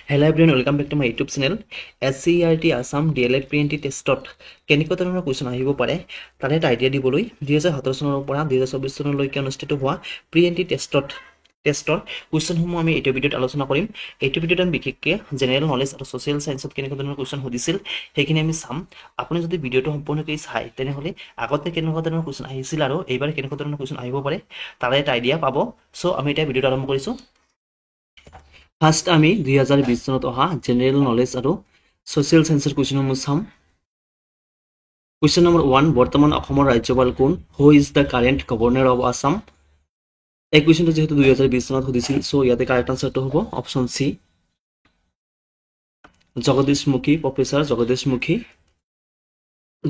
Hello everyone, welcome back to my YouTube channel. SCERT Assam DLED Pre-NT টেষ্টত কেনেকুৱা ধৰণৰ question আহিব পাৰে তাৰে এটা আইডিয়া দিবলৈ 2017 চনৰ পৰা 2024 চনলৈকে অনুষ্ঠিত হোৱা Pre-NT টেষ্টৰ কুৱেশ্যনসমূহ আমি এইটো ভিডিঅ'ত আলোচনা কৰিম। এইটো ভিডিঅ'ত আমি বিশেষকৈ জেনেৰেল নলেজ আৰু ছ'চিয়েল সায়েন্সত কেনেকুৱা ধৰণৰ কুৱেশ্যন সুধিছিল সেইখিনি আমি চাম। আপুনি যদি ভিডিঅ'টো সম্পূৰ্ণকৈ চাই তেনেহ'লে আগতে কেনেকুৱা ধৰণৰ কুৱেশ্যন আহিছিল আৰু এইবাৰ কেনেকুৱা ধৰণৰ কুৱেশ্যন আহিব পাৰে তাৰে এটা আইডিয়া পাব। চ' আমি এতিয়া ভিডিঅ'টো আৰম্ভ কৰিছোঁ। ফাৰ্ষ্ট আমি 2020 চনত অহা জেনেৰেল নলেজ আৰু ছ'চিয়েল সায়েন্সৰ কুৱেশ্যনসমূহ চাম। কুৱেশ্যন নম্বৰ 1, বৰ্তমান অসমৰ ৰাজ্যপাল কোন? Who is the current governor of Assam? এই কুৱেশ্যনটো যিহেতু 2020 চনত সুধিছিল, চ' ইয়াতে কাৰেক্ট আনচাৰটো হ'ব option C, Jagdish Mukhi, professor Jagdish Mukhi.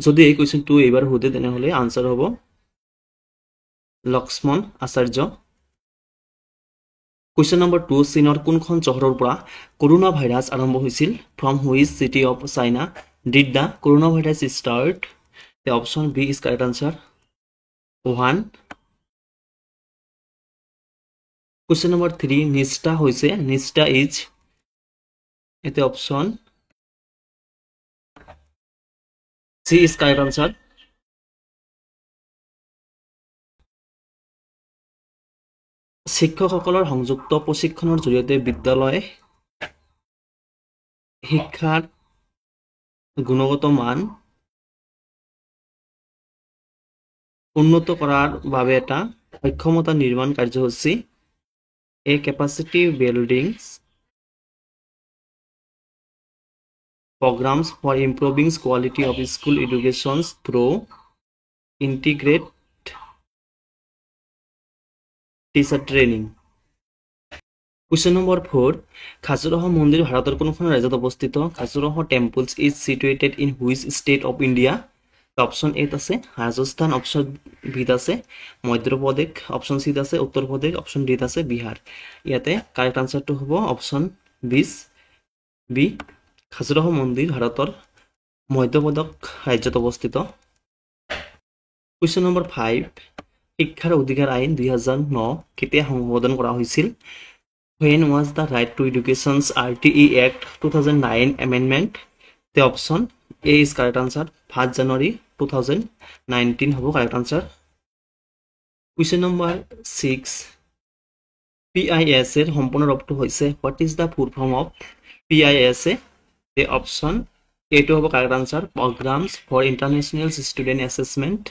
যদি এই কুৱেশ্যনটো এইবাৰ সোধে তেনেহ'লে আনচাৰ হ'ব লক্ষ্মণ আচাৰ্য। কুৱেশ্যন নম্বৰ 2, চীনৰ কোনখন চহৰৰ পৰা কৰোনা ভাইৰাছ আৰম্ভ হৈছিল? From which city of China did the corona virus start? The option B is correct answer, Wuhan. Question number 3, নিষ্ঠা হৈছে নিষ্ঠা ইজ, এতে option C is correct answer. শিক্ষকসকলৰ সংযুক্ত প্ৰশিক্ষণৰ জৰিয়তে বিদ্যালয় শিক্ষাৰ গুণগত মান উন্নত কৰাৰ বাবে এটা সক্ষমতা নিৰ্মাণ কাৰ্যসূচী, a capacity building programs for improving quality of school education through integrate teacher training. Question number 4, Khajuraho মন্দিৰ ভাৰতৰ কোনখন ৰাজ্যত অৱস্থিত? Khajuraho temples is situated in which state of India? Option এত আছে ৰাজস্থান, অপশ্যন বিত আছে মধ্যপ্ৰদেশ, অপশ্যন চিত আছে উত্তৰ প্ৰদেশ, অপশ্যন ডিত আছে বিহাৰ। ইয়াতে কাৰেক্ট আনচাৰটো হ'ব অপশ্যন বি, খাজুৰাহ মন্দিৰ ভাৰতৰ মধ্যপ্ৰদেশ ৰাজ্যত অৱস্থিত। কুৱেশ্যন নম্বৰ 5, শিক্ষাৰ অধিকাৰ আইন 2009 কেতিয়া সংশোধন কৰা হৈছিল? When was the Right to Education's RTE Act 2009 amendment? The option A is correct answer, 5 January 2019 হ'ব correct answer. Question number 6, PIS এর সম্পূর্ণ রূপটো হৈছে, what is the full form of PIS? The option A to হ'ব correct answer, Programs for International Student Assessment.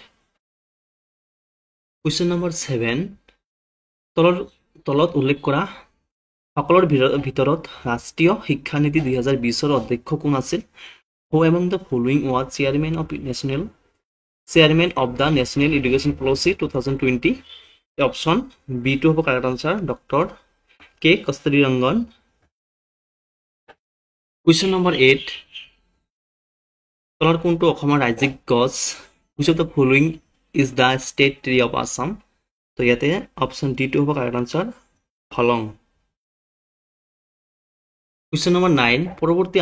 Question number 7, তলত উল্লেখ কৰা সকলৰ ভিতৰত ৰাষ্ট্ৰীয় শিক্ষা নীতি 2020 ৰ অধ্যক্ষ কোন আছিল? Who among the following was chairman of the National Education Policy 2020? The option B to হ'ব correct answer, Dr. K. Kasturirangan. Question number 8, তলৰ কোনটো অসমৰ ৰাজ্যিক গছ? Which of the following is the state tree of Assam? তো ইয়াতে option D টো হ'ব কারেক্ট আনসার, হলং। কুৱেশ্যন নম্বৰ 9, পৰৱৰ্তী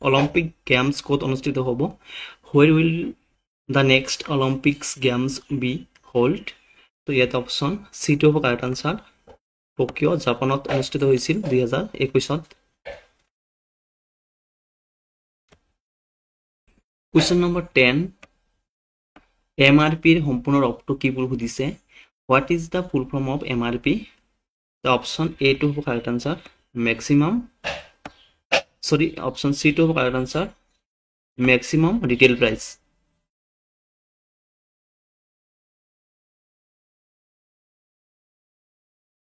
অলিম্পিক গেমছ ক'ত অনুষ্ঠিত হ'ব? Where will the next Olympics games be held? তো ইয়াতে অপশ্যন চি টো হ'ব কারেক্ট আনসার, টকিঅ' জাপানত অনুষ্ঠিত হৈছিল 2021ত। কুৱেশ্যন নম্বৰ 10, MRP ৰ সম্পূৰ্ণ ৰূপটো কি বুলি সুধিছে? What is the full form of MRP? The option A to হ'ব correct answer, option C to হ'ব correct answer, maximum retail price.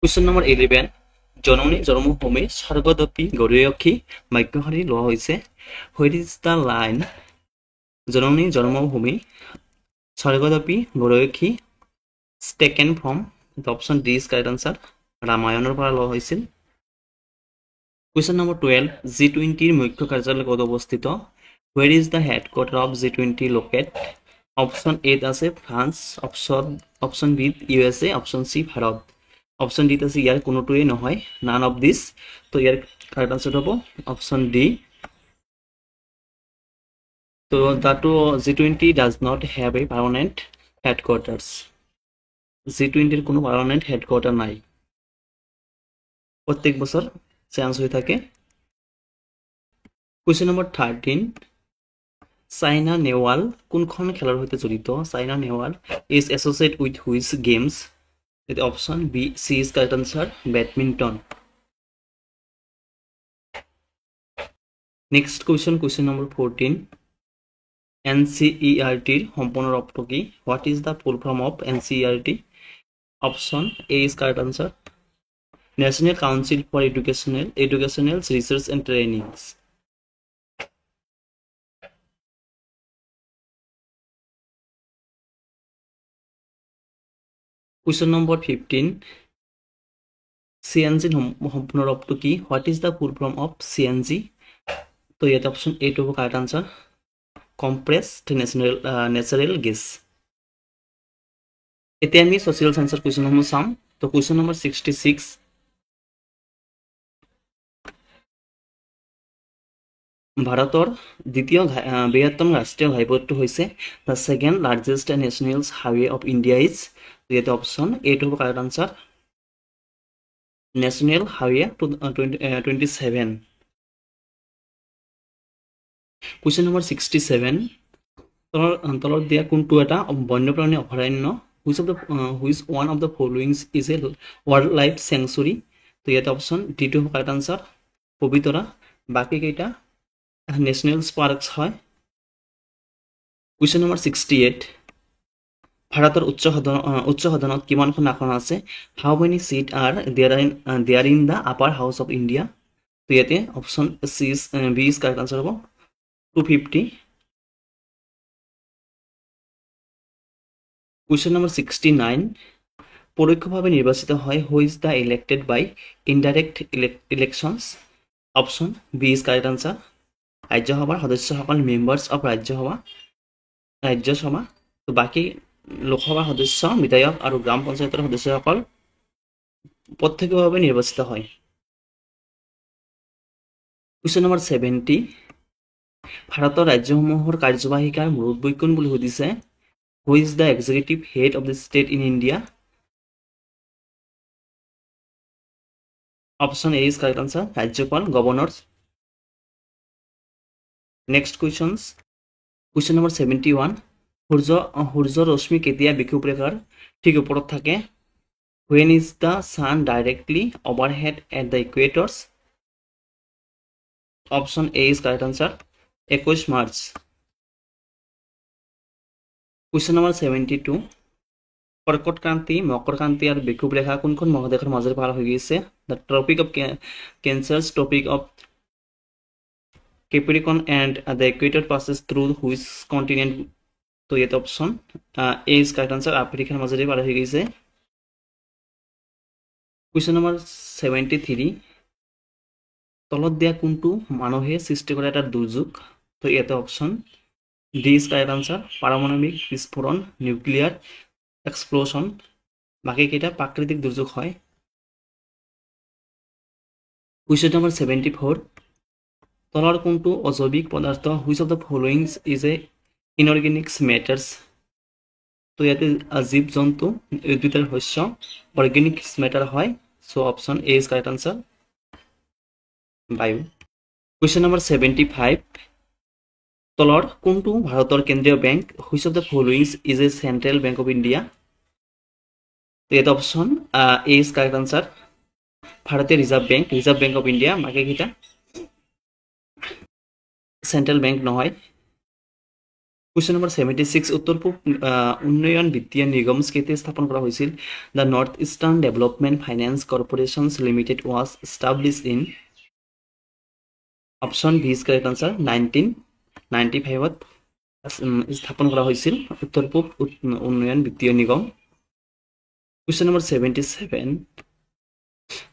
Question number 11, জননী জন্মভূমি স্বৰ্গদপী গৰীয়সী বাক্যশাৰী লোৱা হৈছে। Where is the line জননী জন্মভূমি স্বৰ্গদপী গৰীয়সী taken from? The option D is correct answer, ৰামায়ণৰ পৰা লোৱা হৈছিল। Question number 12, G20 মুখ্য কাৰ্যালয় ক'ত অৱস্থিত? Where is the headquarter of G20 located? Option A আছে France, option B USA, option C Bharat. Option ডিত আছে ইয়াৰ কোনোটোৱে নহয়, নান অফ দিছ। তো ইয়াৰ কারেক্ট আনসার হ'ব অপশ্যন ডি। তো দ্যাটো G20 does not have a permanent headquarters. G20 কোনো permanent headquarter নাই, প্রত্যেক বছর চেঞ্জ হয়ে থাকে। কুৱেশ্যন নম্বৰ 13 চাইনা নেহৱাল কোনখন খেলৰ সৈতে জড়িত Saina Nehwal is associated with which games option B C is correct answer badminton next question number 14 NCERT সম্পূৰ্ণ ৰূপটো কি what is the full form of NCERT option A is correct answer National Council for Educational Research and Trainings question number 15 CNG সম্পূৰ্ণ ৰূপটো কি what is the full form of CNG তো ইয়াতে option এটো হ'ব correct answer compressed natural gas এতিয়া আমি social সায়েন্সৰ কুৱেশ্যনসমূহ চাম তো কুৱেশ্যন নম্বৰ 66 ভাৰতৰ দ্বিতীয় বৃহত্তম ৰাষ্ট্ৰীয় ঘাইপথটো হৈছে the second largest national highway of India is ইয়াতে অপশ্যন এটো হ'ব correct answer national highway 27 question number 67 তলত দিয়া কোনটো এটা বন্যপ্ৰাণী অভয়াৰণ্য which one of the followings is a wild life sanctuary তো ইয়াতে অপশ্যন ডিটো হ'ব কাৰেক্ট আনচাৰ পবিতৰা বাকী কেইটা নেশ্যনেল পাৰ্কছ হয় কুৱেশ্যন নম্বৰ 68 ভাৰতৰ উচ্চ সদনত কিমানখন আসন আছে how many seat are there in the upper house of India তো ইয়াতে option B is correct answer হ'ব 250 কুৱেশ্যন নম্বৰ 69 পৰোক্ষভাৱে নিৰ্বাচিত হয় who is the elected by indirect elections option B is correct answer ৰাজ্যসভাৰ সদস্যসকল মেম্বাৰ্ছ অফ ৰাজ্যসভা তো বাকী লোকসভাৰ সদস্য বিধায়ক আৰু গ্ৰাম পঞ্চায়তৰ সদস্যসকল প্ৰত্যক্ষভাৱে নিৰ্বাচিত হয় কুৱেশ্যন নম্বৰ 70 ভাৰতৰ ৰাজ্যসমূহৰ কাৰ্যবাহিকাৰ মুৰব্বী কোন বুলি সুধিছে who is the executive head of the state in India option A is correct answer ৰাজ্যপাল গভৰ্ণৰ নেক্সট কুৱেশ্যন নম্বৰ 71 সূৰ্যৰ ৰশ্মি কেতিয়া বিষুৱৰেখাৰ ঠিক ওপৰত থাকে when is the sun directly overhead at the equators option A is correct answer 21 March question number 72 কৰ্কট ক্ৰান্তি মকৰ ক্ৰান্তি আৰু বিষুৱৰেখা কোনখন মহাদেশৰ মাজেৰে পাৰ হৈ গৈছে the tropic of cancers tropic of Capricorn and the equator passes through which continent তো ইয়াতে option A is correct answer আফ্ৰিকাৰ মাজেৰে পাৰ হৈ গৈছে কুৱেশ্যন নম্বৰ 73 তলত দিয়া কোনটো মানুহে সৃষ্টি কৰা এটা দুৰ্যোগ তো ইয়াতে option D is correct answer পাৰমাণৱিক বিস্ফোৰণ নিউক্লিয়াৰ এক্সপ্লোশ্যন বাকী কেইটা প্ৰাকৃতিক দুৰ্যোগ হয় কুৱেশ্যন নম্বৰ 74 তলৰ কোনটো অজৈৱিক পদাৰ্থ which of the followings is a inorganics matters তো ইয়াতে জীৱ জন্তু উদ্ভিদ আৰু শস্য অৰ্গেনিক মেটাৰ হয় so option A is correct answer বায়ু কুৱেশ্যন নম্বৰ 75 তলৰ কোনটো ভাৰতৰ কেন্দ্ৰীয় bank which of the followings is a central bank of India তো ইয়াতে option A is correct answer ভাৰতীয় ৰিজাৰ্ভ বেংক অফ ইণ্ডিয়া বাকী কেইটা চেণ্ট্ৰেল বেংক নহয় কুৱেশ্যন নম্বৰ 76 উত্তৰ পূব উন্নয়ন বিত্তীয় নিগম কেতিয়া স্থাপন কৰা হৈছিল the north Eastern Development Finance Corporations Limited was established in option B is correct answer 1995 স্থাপন কৰা হৈছিল উত্তৰ পূব উন্নয়ন বিত্তীয় নিগম কুৱেশ্যন নম্বৰ 77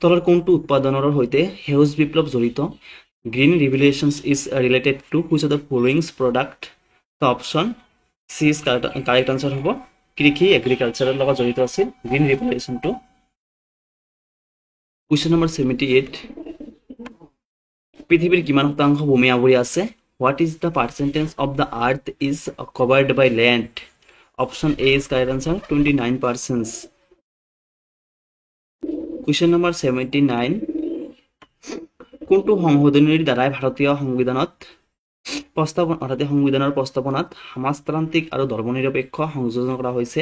তলৰ কোনটো উৎপাদনৰ সৈতে সেউজ বিপ্লৱ জড়িত green revolutions is related to which of the followings product তো option C is correct answer হ'ব কৃষি এগ্ৰিকালচাৰৰ লগত জড়িত আছিল গ্ৰীণ ৰিভলিউশ্যনটো কুৱেশ্যন নম্বৰ 78 পৃথিৱীৰ কিমান শতাংশ ভূমি আৱৰি আছে what is the percentage of the earth is covered by land option A is correct answer 29%. Question number 79 কোনটো সংশোধনীৰ দ্বাৰাই ভাৰতীয় সংবিধানৰ প্ৰস্তাৱনাত সমাজতান্ত্ৰিক আৰু ধৰ্মনিৰপেক্ষ সংযোজন কৰা হৈছে?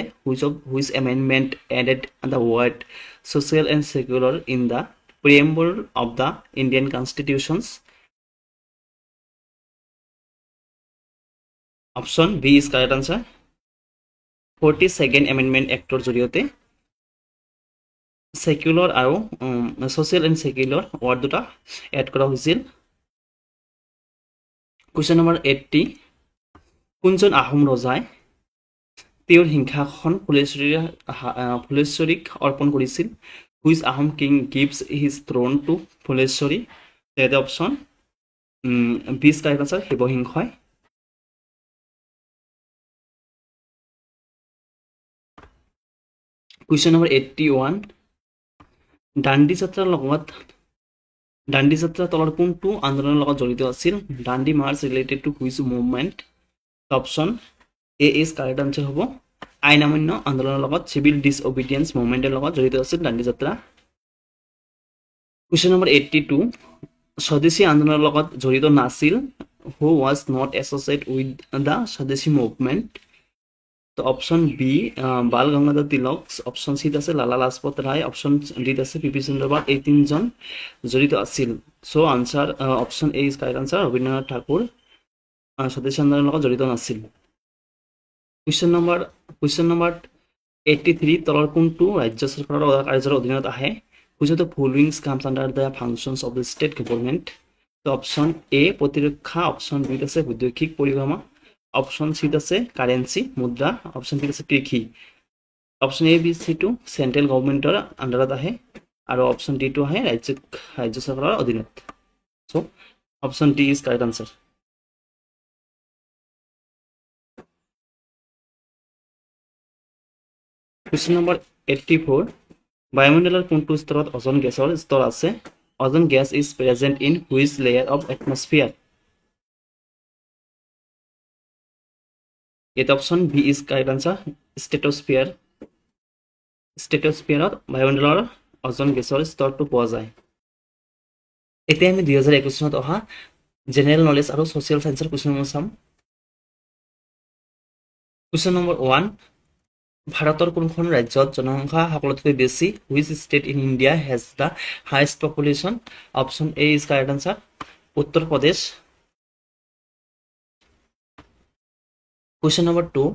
Which amendment added the word social and secular in the preamble of the Indian constitutions? Option B is correct answer. 42nd Amendment Actor জৰিয়তে secular আৰু social and secular word দুটা এড কৰা হৈছিল। Question number 80. কোনজন আহোম ৰজাই তেওঁৰ সিংহাসন ফুলেশ্বৰীক অৰ্পণ কৰিছিল? Which Ahom king gives his throne to Phuleswari? The option B is correct answer. শিৱসিংহই। Question number 81. Dandi যাত্ৰা তলৰ কোনটো আন্দোলনৰ লগত জড়িত আছিল? Dandi March related to which movement? Option A is correct answer হ'ব আইন অমান্য আন্দোলনৰ লগত চিভিল ডিছঅবিডিয়েন্স মুভমেণ্টৰ লগত জড়িত আছিল দাণ্ডি যাত্ৰা। কুৱেশ্যন নম্বৰ 82 স্বদেশী আন্দোলনৰ লগত জড়িত নাছিল who was not associate with the স্বদেশী মুভমেণ্ট? তো option B Bal Gangadhar Tilak, option চিত আছে লালা লাজপত ৰায়, অপশ্যন ডিত আছে পি পি চন্দ্ৰপাল। এই তিনিজন জড়িত আছিল। So' answer option A is correct answer. Rabindranath Thakur স্বদেশী আন্দোলনৰ লগত জড়িত নাছিল। কুৱেশ্যন নম্বৰ 83 তলৰ কোনটো ৰাজ্য চৰকাৰৰ কাৰ্যৰ অধীনত আহে? Which of the following comes under the functions of the state government? তো অপশ্যন এ প্ৰতিৰক্ষা, অপশ্যন বি আছে বৈদেশিক পৰিক্ৰমা, অপশ্যন চিত আছে কাৰেন্সি মুদ্ৰা, অপশ্যন ডিত আছে কৃষি। অপশ্যন এ বি চি টো চেন্ট্ৰেল গভৰ্ণমেণ্টৰ আণ্ডাৰত আহে আৰু অপশ্যন ডি টো আহে ৰাজ্য চৰকাৰৰ অধীনত। So' option D is correct answer. Question number 84 বায়ুমণ্ডলৰ কোনটো স্তৰত অজন গেছৰ স্তৰ আছে? Ozone gas is present in which layer of atmosphere? এটা option B is correct answer ষ্ট্ৰেটস্ফিয়াৰত বায়ুমণ্ডলৰ অজন গেছৰ স্তৰটো পোৱা যায়। এতিয়া আমি 2021 চনত অহা জেনেৰেল নলেজ আৰু ছ'চিয়েল চায়েন্সৰ কুৱেশ্যনসমূহ চাম। কুৱেশ্যন নম্বৰ 1 ভাৰতৰ কোনখন ৰাজ্যত জনসংখ্যা সকলোতকৈ বেছি? Which state in India has the highest population? Option A is correct answer Uttar Pradesh. Question number 2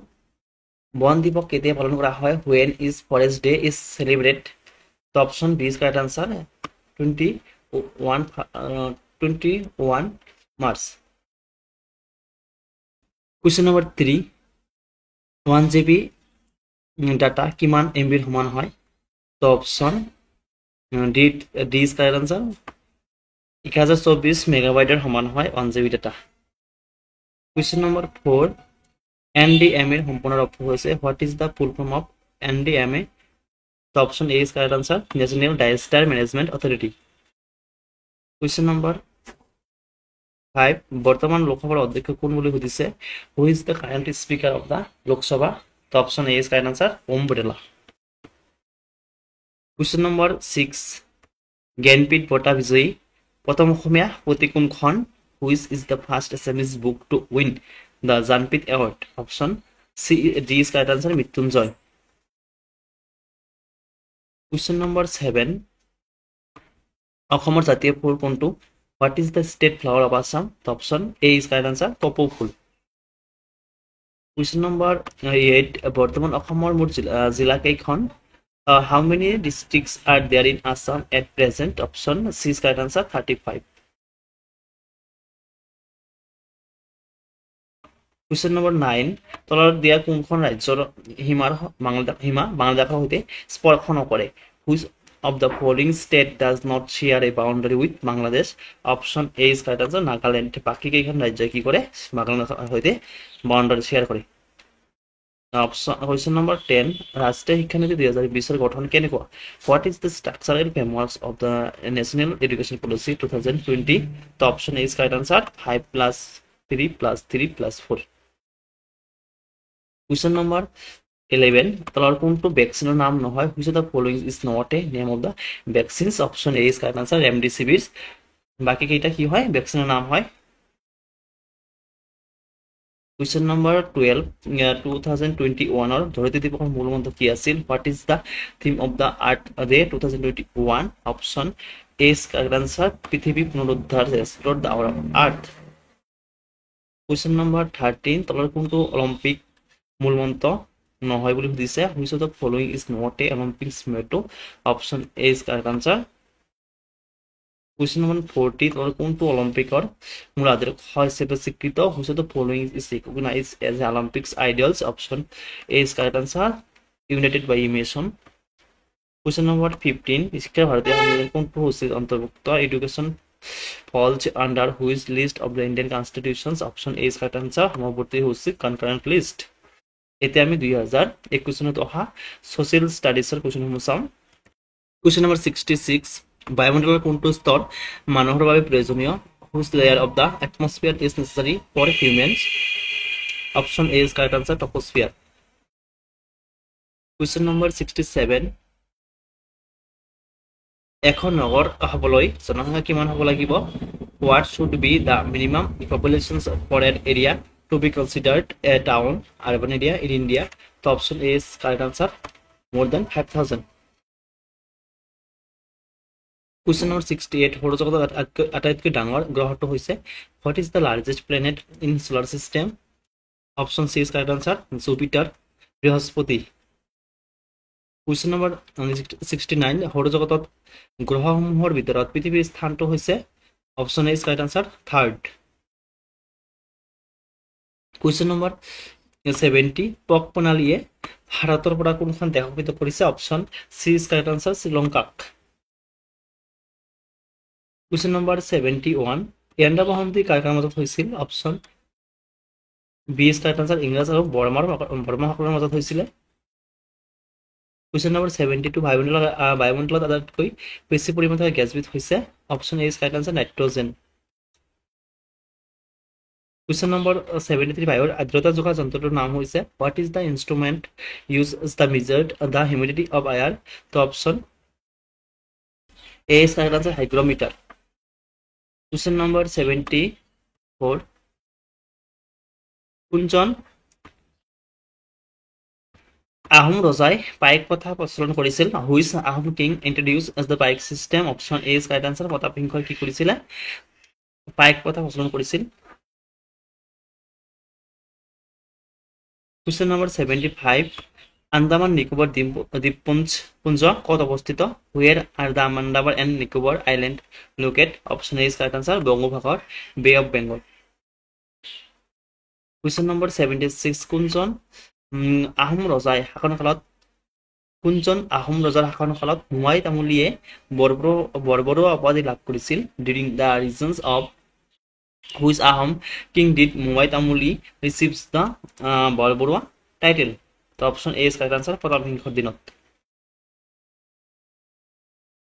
বন দিৱস কেতিয়া পালন কৰা হয়? When is forest day is celebrate? তো option B is correct answer 21 March. Question number 3 1 GB data কিমান এমবিৰ সমান হয়? তো option D is correct answer 1024 মেগাবাইটৰ সমান হয় 1 GB data. Question number 4 NDMA সম্পূৰ্ণ অৰ্থ হৈছে what is the full form of NDMA? তো option A is correct answer National Disaster Management Authority. Question number 5 বৰ্তমান লোকসভাৰ অধ্যক্ষ কোন বুলি সুধিছে? Who is the current speaker of the Lok Sabha? তো option A is correct answer Om Birla. Question number 6 Jnanpith বঁটা বিজয়ী প্ৰথম অসমীয়া পুথি কোনখন? Which is the first Assamese book to win the Jnanpith award? Option C D is correct answer Mrityunjay. Question number 7 অসমৰ জাতীয় ফুল কোনটো? What is the state flower of Assam? Option A is correct answer কপৌ ফুল। কুৱেশ্যন নম্বৰ 8 বৰ্তমান অসমৰ মুঠ জিলা কেইখন? How many districts are there in Assam at present? Option C is correct answer 35। Question number 9 তলত দিয়া কোনখন ৰাজ্যৰ সীমা বাংলাদেশৰ সৈতে স্পৰ্শ নকৰে? Which of the following state does not share a boundary with Bangladesh? Option A is correct answer Nagaland। বাকি কেইখন ৰাজ্যই কি কৰে বাংলাদেশৰ সৈতে বাউন্ডাৰী শেয়াৰ কৰে। Question number 10 ৰাষ্ট্ৰীয় শিক্ষানীতি 2020 গঠন কেনেকুৱা? What is the structural framework of the National Education Policy 2020? The option A is correct answer 5+3+3+4। Question number 11 তলৰ কোনটো ভ্যাকচিনৰ নাম নহয়? Which of the following is not a name of the vaccines? Option A is correct answer remdesivir। বাকি কেইটা কি হয় ভ্যাকসিনের নাম হয় Question number 12 2021 or ধৰিত্ৰী দিৱসৰ মূল মন্ত্ৰ কি আছিল what is the theme of the earth day 2021 option A is correct answer পৃথিৱী পুনৰুদ্ধাৰ restore the our earth Question number 13 তলৰ কোনটো অলিম্পিক মূল মন্ত্ৰ নহয় বুলি সুধিছে which of the following is not a Olympics motto option A is correct answer Question number 40 তলৰ কোনটো অলিম্পিকৰ মূল আদৰ্শ হিচাপে স্বীকৃত which of the following is recognized as Olympics ideals option A is correct answer united by mission Question number 15 শিক্ষা ভাৰতীয় সংবিধান কোনটো সূচীত অন্তৰ্ভুক্ত education falls under which list of the Indian constitutions option A is correct answer সমৱৰ্তী সূচী concurrent list এতিয়া আমি 2021 চনত অহা social studiesৰ কোৱেশ্যনসমূহ চাম Question number 66 বায়ুমণ্ডলৰ কোনটো স্তৰ মানুহৰ বাবে প্ৰয়োজনীয় which layer of the atmosphere is necessary for humans option A is correct answer troposphere Question number 67 এখন নগৰ হ'বলৈ জনসংখ্যা কিমান হ'ব লাগিব what should be the minimum population for an area to be considered a town urban area in India the option A is correct answer more than 5000 Question number 68 সৌৰজগতৰ আটাইতকৈ ডাঙৰ গ্ৰহটো হৈছে what is the largest planet in solar system option C is correct answer Jupiter বৃহস্পতি Question number 69 সৌৰজগতত গ্ৰহসমূহৰ ভিতৰত পৃথিৱীৰ স্থানটো হৈছে option A is correct answer third Question number 70 পক প্ৰণালীয়ে ভাৰতৰ পৰা কোনখন দেশক পৃথক কৰিছে option C is correct answer শ্ৰীলংকাক Question number 71 এণ্ডা বসন্তি কাৰ কাৰ মাজত হৈছিল option B is correct answer ইংৰাজ আৰু বৰ্মাসকলৰ মাজত হৈছিল Question number 72 বায়ুমণ্ডলত আটাইতকৈ বেছি পৰিমাণে থকা গেছবিধ হৈছে option A is correct answer nitrogen Question number 73 বায়ুৰ আৰ্দ্ৰতা জোখা যন্ত্ৰটোৰ নাম হৈছে what is the instrument used to measure the humidity of air the option A is correct answer hygrometer Question number 74 কোনজন আহোম ৰজাই পাইক প্ৰথা প্ৰচলন কৰিছিল which Ahom king introduce as the paik system option A is correct answer প্ৰতাপসিংহই কি কৰিছিল পাইক প্ৰথা প্ৰচলন কৰিছিল Question number 75 আন্দামান নিকোবর দ্বীপপুঞ্জ কত অবস্থিত where are the Andaman and Nicobar island located option A is correct answer বঙ্গোপসাগর Bay of Bengal Question number 76 কোনজন আহোম ৰজাৰ শাসনকালত হুমাই তামুলীয়ে বৰবৰুৱা উপাধি লাভ কৰিছিল during the reigns of which Ahom king did Mumbai Tamuli receives the Borbarua title the option A is correct answer প্ৰতাপসিংহৰ দিনত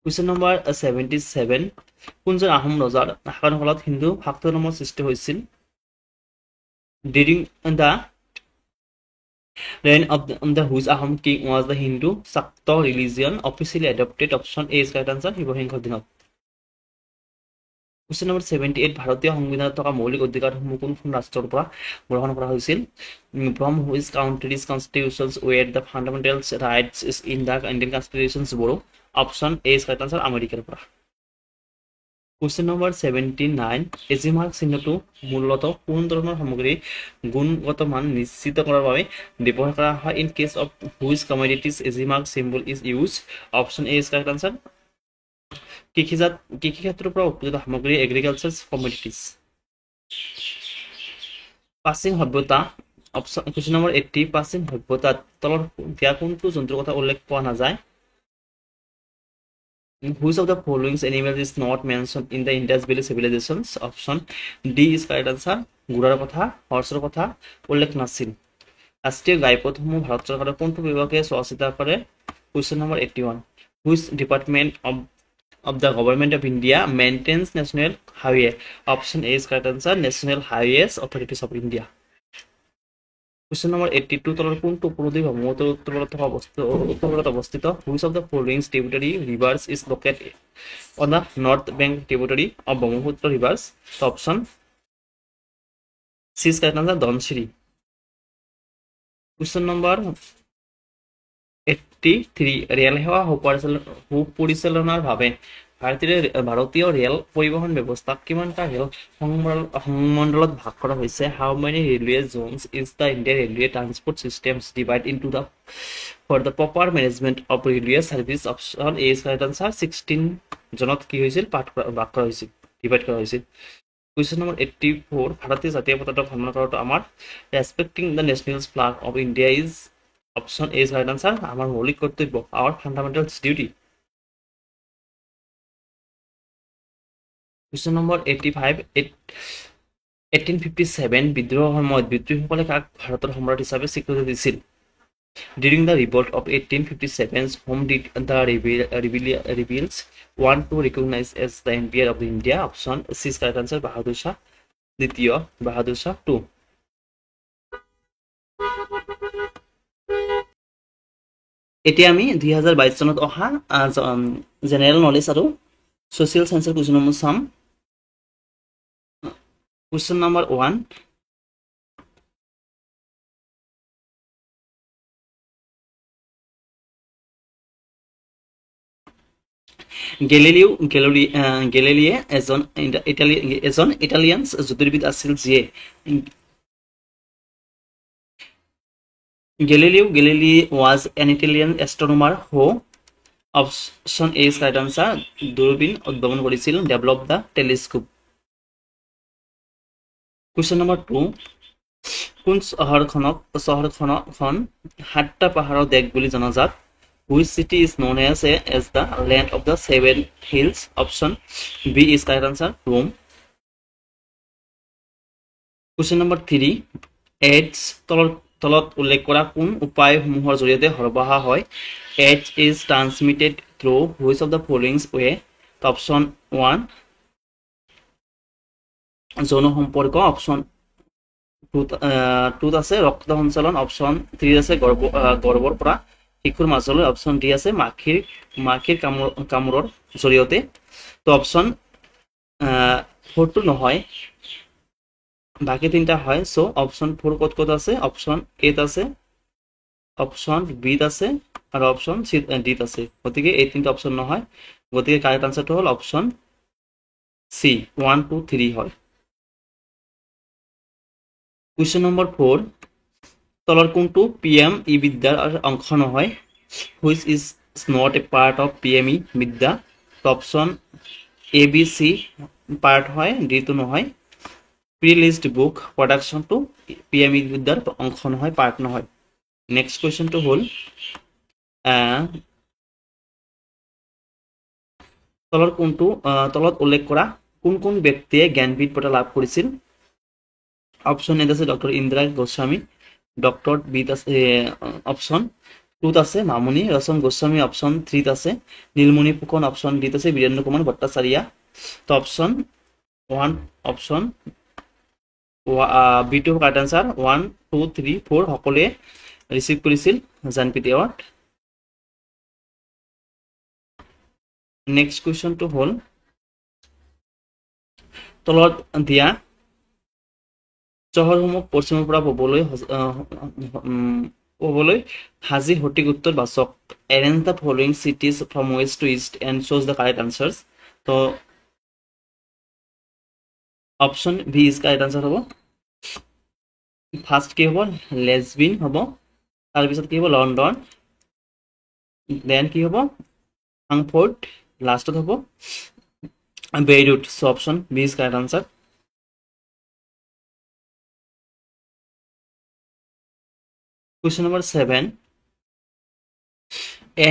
Question number 77 কোনজন আহোম ৰজাৰ শাসনকালত হিন্দু শাক্ত ধৰ্মৰ সৃষ্টি হৈছিল during the reign of the whose Ahom king was the Hindu Shakta religion officially adopted option A is correct answer শিৱসিংহৰ দিনত Question number 78 ভাৰতীয় সংবিধানত থকা মৌলিক অধিকাৰসমূহ কোনখন ৰাষ্ট্ৰৰ পৰা গ্ৰহণ কৰা হৈছিল from which country's constitutions were the fundamental rights is in the Indian constitutions borrow option A is correct answer আমেৰিকাৰ পৰা Question number 79 এজিমাৰ্ক চিহ্নটো মূলতঃ কোন ধৰণৰ সামগ্ৰী গুণগত মান নিশ্চিত কৰাৰ বাবে ব্যৱহাৰ কৰা হয় in case of which commodities এজিমাৰ্ক symbol is used option A is correct answer কৃষি ক্ষেত্ৰৰ পৰা উৎপাদিত সামগ্ৰী এগ্ৰিকালচাৰ কমোডিটিজ প্ৰাচীন সভ্যতা অপচন Question number 80 প্ৰাচীন সভ্যতাত তলৰ দিয়া কোনটো জন্তুৰ কথা উল্লেখ পোৱা নাযায় Which of the following animals is not mentioned in the Indus Valley civilizations option D is correct answer ঘোঁৰাৰ কথা হৰ্চৰ কথা উল্লেখ নাছিল ৰাষ্ট্ৰীয় ঘাইপথসমূহ ভাৰত চৰকাৰৰ কোনটো বিভাগে চোৱা চিতা কৰে Question number 81 Which department of the government of India maintains national highway option A is correct answer National Highways Authorities of India Question number 82 তলৰ কোনটো উপনদী ব্ৰহ্মপুত্ৰৰ উত্তৰত অৱস্থিত which of the following tributary rivers is located on the north bank tributary of Brahmaputra rivers the option C is correct answer Dhanshri. Question number 83 rail সেৱা সুপৰিচালনাৰ বাবে ভাৰতীয় rail পৰিবহণ ব্যৱস্থাক কিমানটা ৰেল সংমণ্ডলত ভাগ কৰা হৈছে how many railway zones is the Indian railway transport systems divide into the for the proper management of railway service option A is correct answer 16 জনত কি হৈছিল ভাগ কৰা হৈছিল ডিভাইড কৰা হৈছিল কুৱেশ্যন নম্বৰ 84 ভাৰতীয় জাতীয় পতাকা ভ্ৰমণ কৰাটো আমাৰ respecting the national flag of India is option A is correct answer আমাৰ মৌলিক কৰ্তব্য our fundamental duty question number 85 1857 বিদ্ৰোহৰ সময়ত বিদ্ৰোহীসকলে কাক ভাৰতৰ সম্ৰাট হিচাপে স্বীকৃতি দিছিল During the revolt of 1857, whom did the rebels want to recognize as the empire of India? Option C is correct answer Bahadur Shah দ্বিতীয় Bahadur Shah 2. এতিয়া আমি 2022 চনত অহা জেনেৰেল নলেজ আৰু সোশ্যাল সায়েন্সৰ কুৱেশ্যনসমূহ চাম কুৱেশ্যন নম্বৰ 1 গেলিলিয়ে এজন ইটালিয়ান জ্যোতিৰ্বিদ আছিল যিয়ে Galileo was an Italian astronomer who option A is correct answer দূৰবীন উদ্ভাৱন কৰিছিল develop the telescope. Question number 2 কোন চহৰখন সাতটা পাহাৰৰ দেশ বুলি জনাজাত Which city is known as the land of the seven hills? Option B is correct answer Rome. Question number 3 AIDS তলত উল্লেখ কৰা কোন উপায়সমূহৰ জৰিয়তে সৰবৰাহ হয় AIDS is transmitted through which of the following way? Option 1 যৌন সম্পৰ্ক option 2 আছে ৰক্ত সঞ্চালন option 3 আছে গৰ্ভৰ পৰা শিশুৰ মাজলৈ option D আছে মাখিৰ কামোৰৰ জৰিয়তে তো option 4 টো নহয় বাকি তিনটা হয় সো অপশন 4 কত আছে অপশন এ আছে অপশন বি আছে আর অপশন সি ডি আছে গতিকে এই তিনটা অপশন নহয় গতিকে কারেক্ট আনসারটো হল অপশন সি 1 2 3 হয় কোশ্চেন নম্বৰ 4 তলৰ কোনটো পিএম ই বিদ্যাৰ অংশ নহয় which is not a part of PME বিদ্যা option A B C part হয় ডি তো নহয় Pre-released book production to PME বিদ্যাৰ অংশ নহয় পাৰ্ট নহয় নেক্সট কোৱেশ্চনটো হ'ল তলত উল্লেখ কৰা কোন ব্যক্তিয়ে জ্ঞানপীঠ বঁটা লাভ কৰিছিল অপশ্যন এ আছে doctor Indira Goswami doctor B আছে অপশ্যন 2 আছে মামুনি ৰচন গোস্বামী অপশ্যন 3 আছে নীলমণি ফুকন অপশ্যন ডি আছে বীৰেন্দ্ৰ কুমাৰ ভট্টাচাৰ্য তো option 1 option B2 correct answer 1 2 3 4 সকলে ৰিসিভ কৰিছিল জানপীঠ এৱাৰ্ড নেক্সট কোৱেশ্চনটো হ'ল তলত দিয়া চহৰসমূহ পশ্চিমৰ পৰা পূবলৈ হাজি সঠিক উত্তৰ বাচক arrange the following cities from west to east and choose the correct answers তো option B is correct answer হ'ব ফার্স্ট কি হ'ব লেসবিন হ'ব তাৰ পিছত কি হ'ব লন্ডন দেন কি হ'ব ফ্ৰাঙ্কফুৰ্ট লাস্টত হ'ব Beirut so option B is correct answer question number 7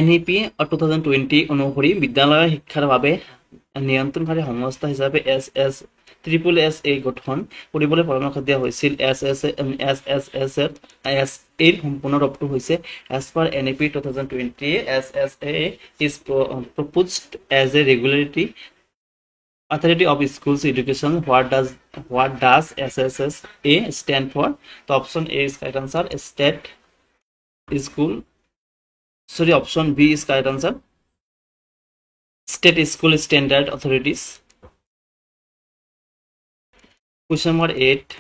NEP 2020 অনুসৰি বিদ্যালয়ৰ শিক্ষাৰ বাবে নিয়ন্ত্ৰণকাৰী সংস্থা হিচাপে SSSA গঠন কৰিবলৈ পৰামৰ্শ দিয়া হৈছিল SSS এৰ সম্পূৰ্ণ ৰূপটো হৈছে as per NEP 2020 SSA is proposed as a Authority of Schools Education. What does SSSA stand for? The option A is correct answer. State School. Sorry, option B is correct answer. State School Standard Authorities. Question number 8.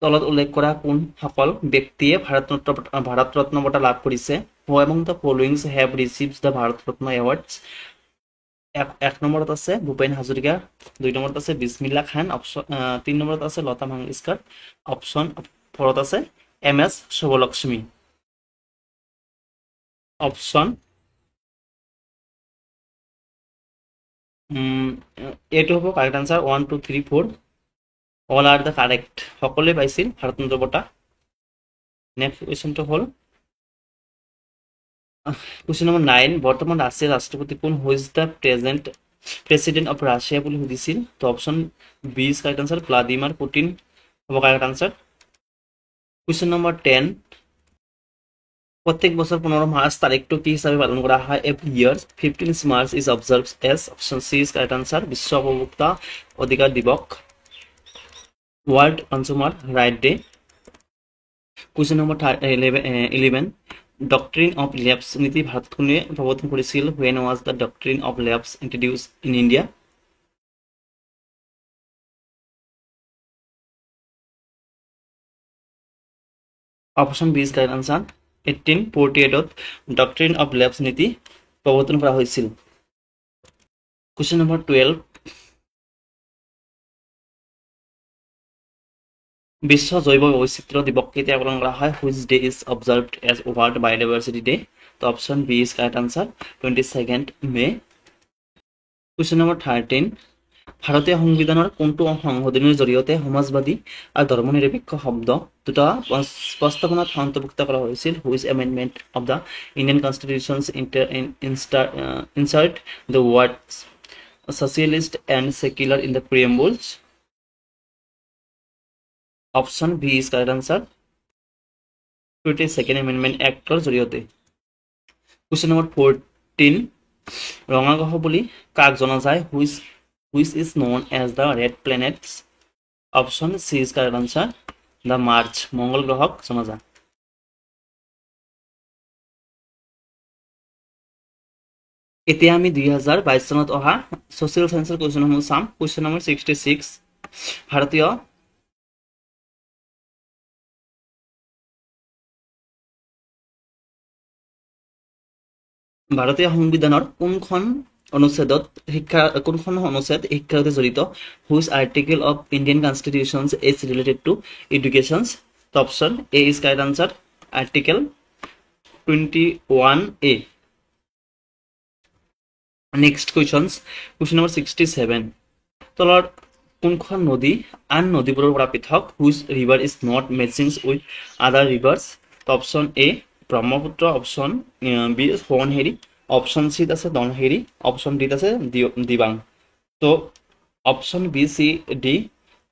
তলত উল্লেখ কৰা কোন সকল ব্যক্তিয়ে ভাৰত ৰত্ন বঁটা লাভ কৰিছে? Who among the following have received the Bharat Ratna awards? এক নম্বৰত আছে ভূপেন হাজৰিকা, 2 নম্বৰত আছে বিসমিল্লা খান, অপশন 3 নম্বৰত আছে লতা মংগেশকাৰ, অপশন 4ত আছে MS শুভলক্ষ্মী। অপশন এইটো হ'ব correct answer 1 2 3 4 all are the correct, সকলোৱে পাইছিল ভাৰত ৰত্ন বঁটা। নেক্সট কুৱেশ্যনটো হ'ল কুৱেশ্যন নম্বৰ 9। বৰ্তমান ৰাছিয়াৰ ৰাষ্ট্ৰপতি কোন? Who is the president of Russia বুলি সুধিছিল। তো option B is correct answer, Vladimir Putin হ'ব কাৰেক্ট আনসাৰ। Question number 10। প্ৰত্যেক বছৰ 15 মাৰ্চ তাৰিখটো কি হিচাপে পালন কৰা হয়? Every year 15 March is observe as, option C is correct answer, বিশ্ব উপভোক্তা অধিকাৰ দিৱস, world consumer right day. Question number 11। Doctrine of lapse নীতি ভাৰত কোনে প্ৰৱৰ্তন কৰিছিল? When was the doctrine of labs introduced in India? Option B is correct answer, 1848ত ডক্ট্ৰিন অফ লেবছ নীতি প্ৰৱৰ্তন কৰা হৈছিল। Question number 12। বিশ্ব জৈৱ বৈচিত্ৰ্য দিৱস কেতিয়া পালন কৰা হয়? Which day is observed as world biodiversity day? তো option B is correct answer, 22 May. Question number 13। ভাৰতীয় সংবিধানৰ কোনটো সংশোধনীৰ জৰিয়তে সমাজবাদী আৰু ধৰ্মনিৰপেক্ষ শব্দ দুটা প্ৰস্তাৱনাত অন্তৰ্ভুক্ত কৰা হৈছিল? Which amendment of the Indian constitution insert the word socialist and secular in the preambles? Option B is correct answer, 22nd Amendment Actৰ জৰিয়তে। Question number 14। ৰঙা গ্ৰহ বুলি কাক জনা যায়? Which is known as the red planets? Option C is correct answer, the March, মঙ্গল গ্ৰহক জনা যায়। এতিয়া আমি 2022 চনত অহা সোশ্যাল সায়েন্সৰ কুৱেশ্যনসমূহ চাম। Question number 66। ভাৰতীয় সংবিধানৰ কোনখন অনুচ্ছেদ শিক্ষাৰ সৈতে জড়িত? Which article of Indian constitution is related to education? Option A is correct answer, article 21A। Next question number 67। তলৰ কোনখন নদী আন নদীবোৰৰ পৰা পৃথক? Which river is not matchings with other rivers? Option A Brahmaputra, option B Subansiri, option চিত আছে Dhansiri, option ডিত আছে দিবাং। তো অপশ্যন বি চি ডি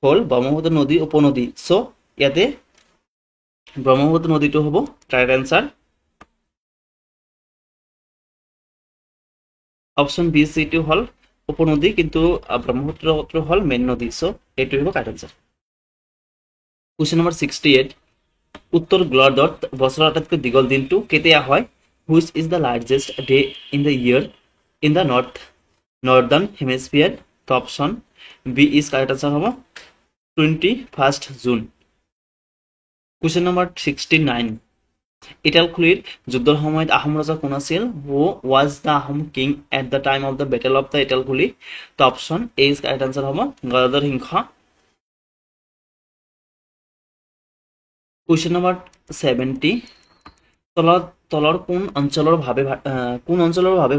হ'ল ব্ৰহ্মপুত্ৰ নদী উপনদী। চ' ইয়াতে ব্ৰহ্মপুত্ৰ নদীটো হ'ব কাৰেক্ট এনচাৰ। অপশ্যন বি চিটো হ'ল উপনদী, কিন্তু ব্ৰহ্মপুত্ৰটো হ'ল মেইন নদী। চ' এইটো হ'ব কাৰেক্ট এনচাৰ। Question number 68। উত্তৰ গোলাৰ্ধত বছৰৰ আটাইতকৈ দীঘল দিনটো কেতিয়া হয়? Which is the largest day in the year in the northern hemisphere? তো option B is correct answer হ'ব 21 জুন। Question number 69। ইটালখুলিৰ যুদ্ধৰ সময়ত আহোম ৰজা কোন আছিল? Who was the Ahom king at the time of the battle of the Itakhuli? তো option A is correct answer হ'ব গদাধৰ সিংহ। Question number 70। তলৰ কোন অঞ্চলৰ ভাৱে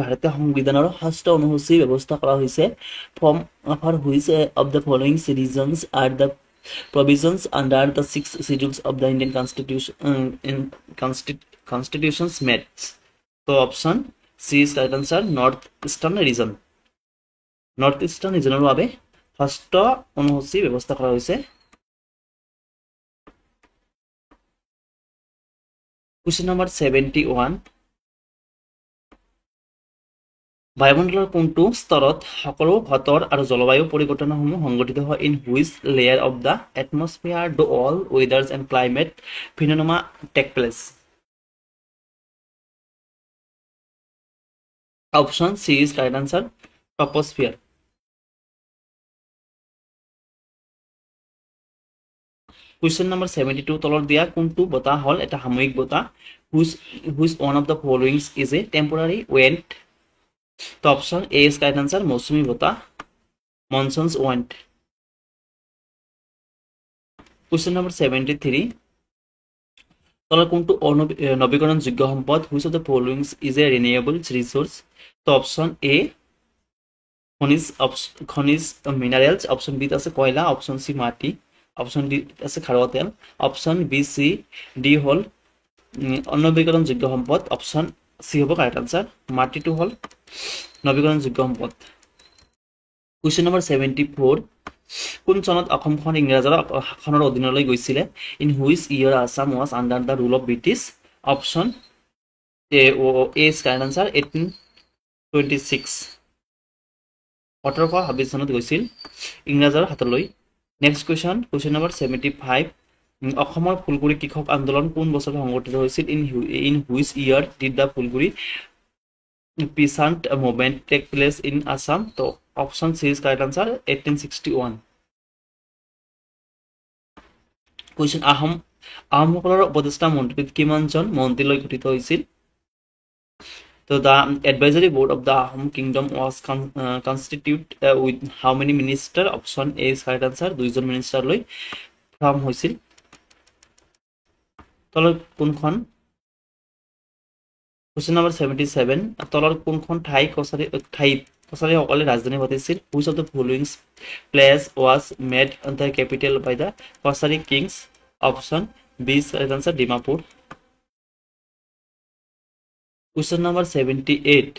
ভাৰতীয় সংবিধানৰ ষষ্ঠ অনুসূচী ব্যৱস্থা কৰা হৈছে? From for which of the following reasons are the provisions under the 6 schedules of the Indian constitutions met? So option C is correct answer, North Eastern region. North Eastern regionৰ বাবে ষষ্ঠ অনুসূচী ব্যৱস্থা কৰা হৈছে। Question number 71. বায়ুমণ্ডলৰ কোনটো স্তৰত সকলো বতৰ আৰু জলবায়ু পৰিৱৰ্তনসমূহ সংঘটিত হয় in which layer of the atmosphere do all weathers and climate phenomena take place option C is correct answer troposphere question number 72 তলত দিয়া কোনটো বতাহ হ'ল এটা সাময়িক বতাহ which one of the followings is a temporary wind তো option A is correct answer মৌচুমী বতাহ মনচুনছ ৱেণ্ড কুৱেশ্যন নম্বৰ 73 তলৰ কোনটো নৱীকৰণযোগ্য সম্পদ which of the followings is a renewable resource তো অপশ্যন এ খনিজ মিনাৰেলছ অপশ্যন বি আছে কয়লা অপশ্যন সি মাটি অপশ্যন ডি আছে খাৰুৱা তেল অপশ্যন বি চি ডি হ'ল অনৱীকৰণযোগ্য সম্পদ অপশ্যন চি হ'ব কাৰেক্ট আনসাৰ মাটিটো হ'ল নৱীকৰণযোগ্য সম্পদ কুৱেশ্যন নম্বৰ 74 কোন চনত অসমখন ইংৰাজৰ শাসনৰ অধীনলৈ গৈছিলে in which year Assam was under the rule of British option A is correct answer 1826 1826 চনত গৈছিল ইংৰাজৰ হাতলৈ নেক্সট কুৱেশ্যন নম্বৰ 75 অসমৰ ফুলগুৰি কৃষক আন্দোলন কোন বছৰত সংগঠিত হৈছিল in which year did the Phulaguri peasant movement take place in Assam তো option C is correct answer 1861 question আহোমসকলৰ উপদেষ্টা মন্ত্ৰীত কিমানজন মন্ত্ৰীলৈ গঠিত হৈছিল তো the advisory board of the Ahom kingdom was constitute with how many minister option A is correct answer 2জন মিনিষ্টাৰলৈ ফৰ্ম হৈছিল তলৰ কোনখন কুৱেশ্যন নম্বৰ 77 তলৰ কোনখন ঠাইত কছাৰীসকলে ৰাজধানী পাতিছিল which of the followings place was made the capital by the Kachari kings option B is correct answer Dimapur question number 78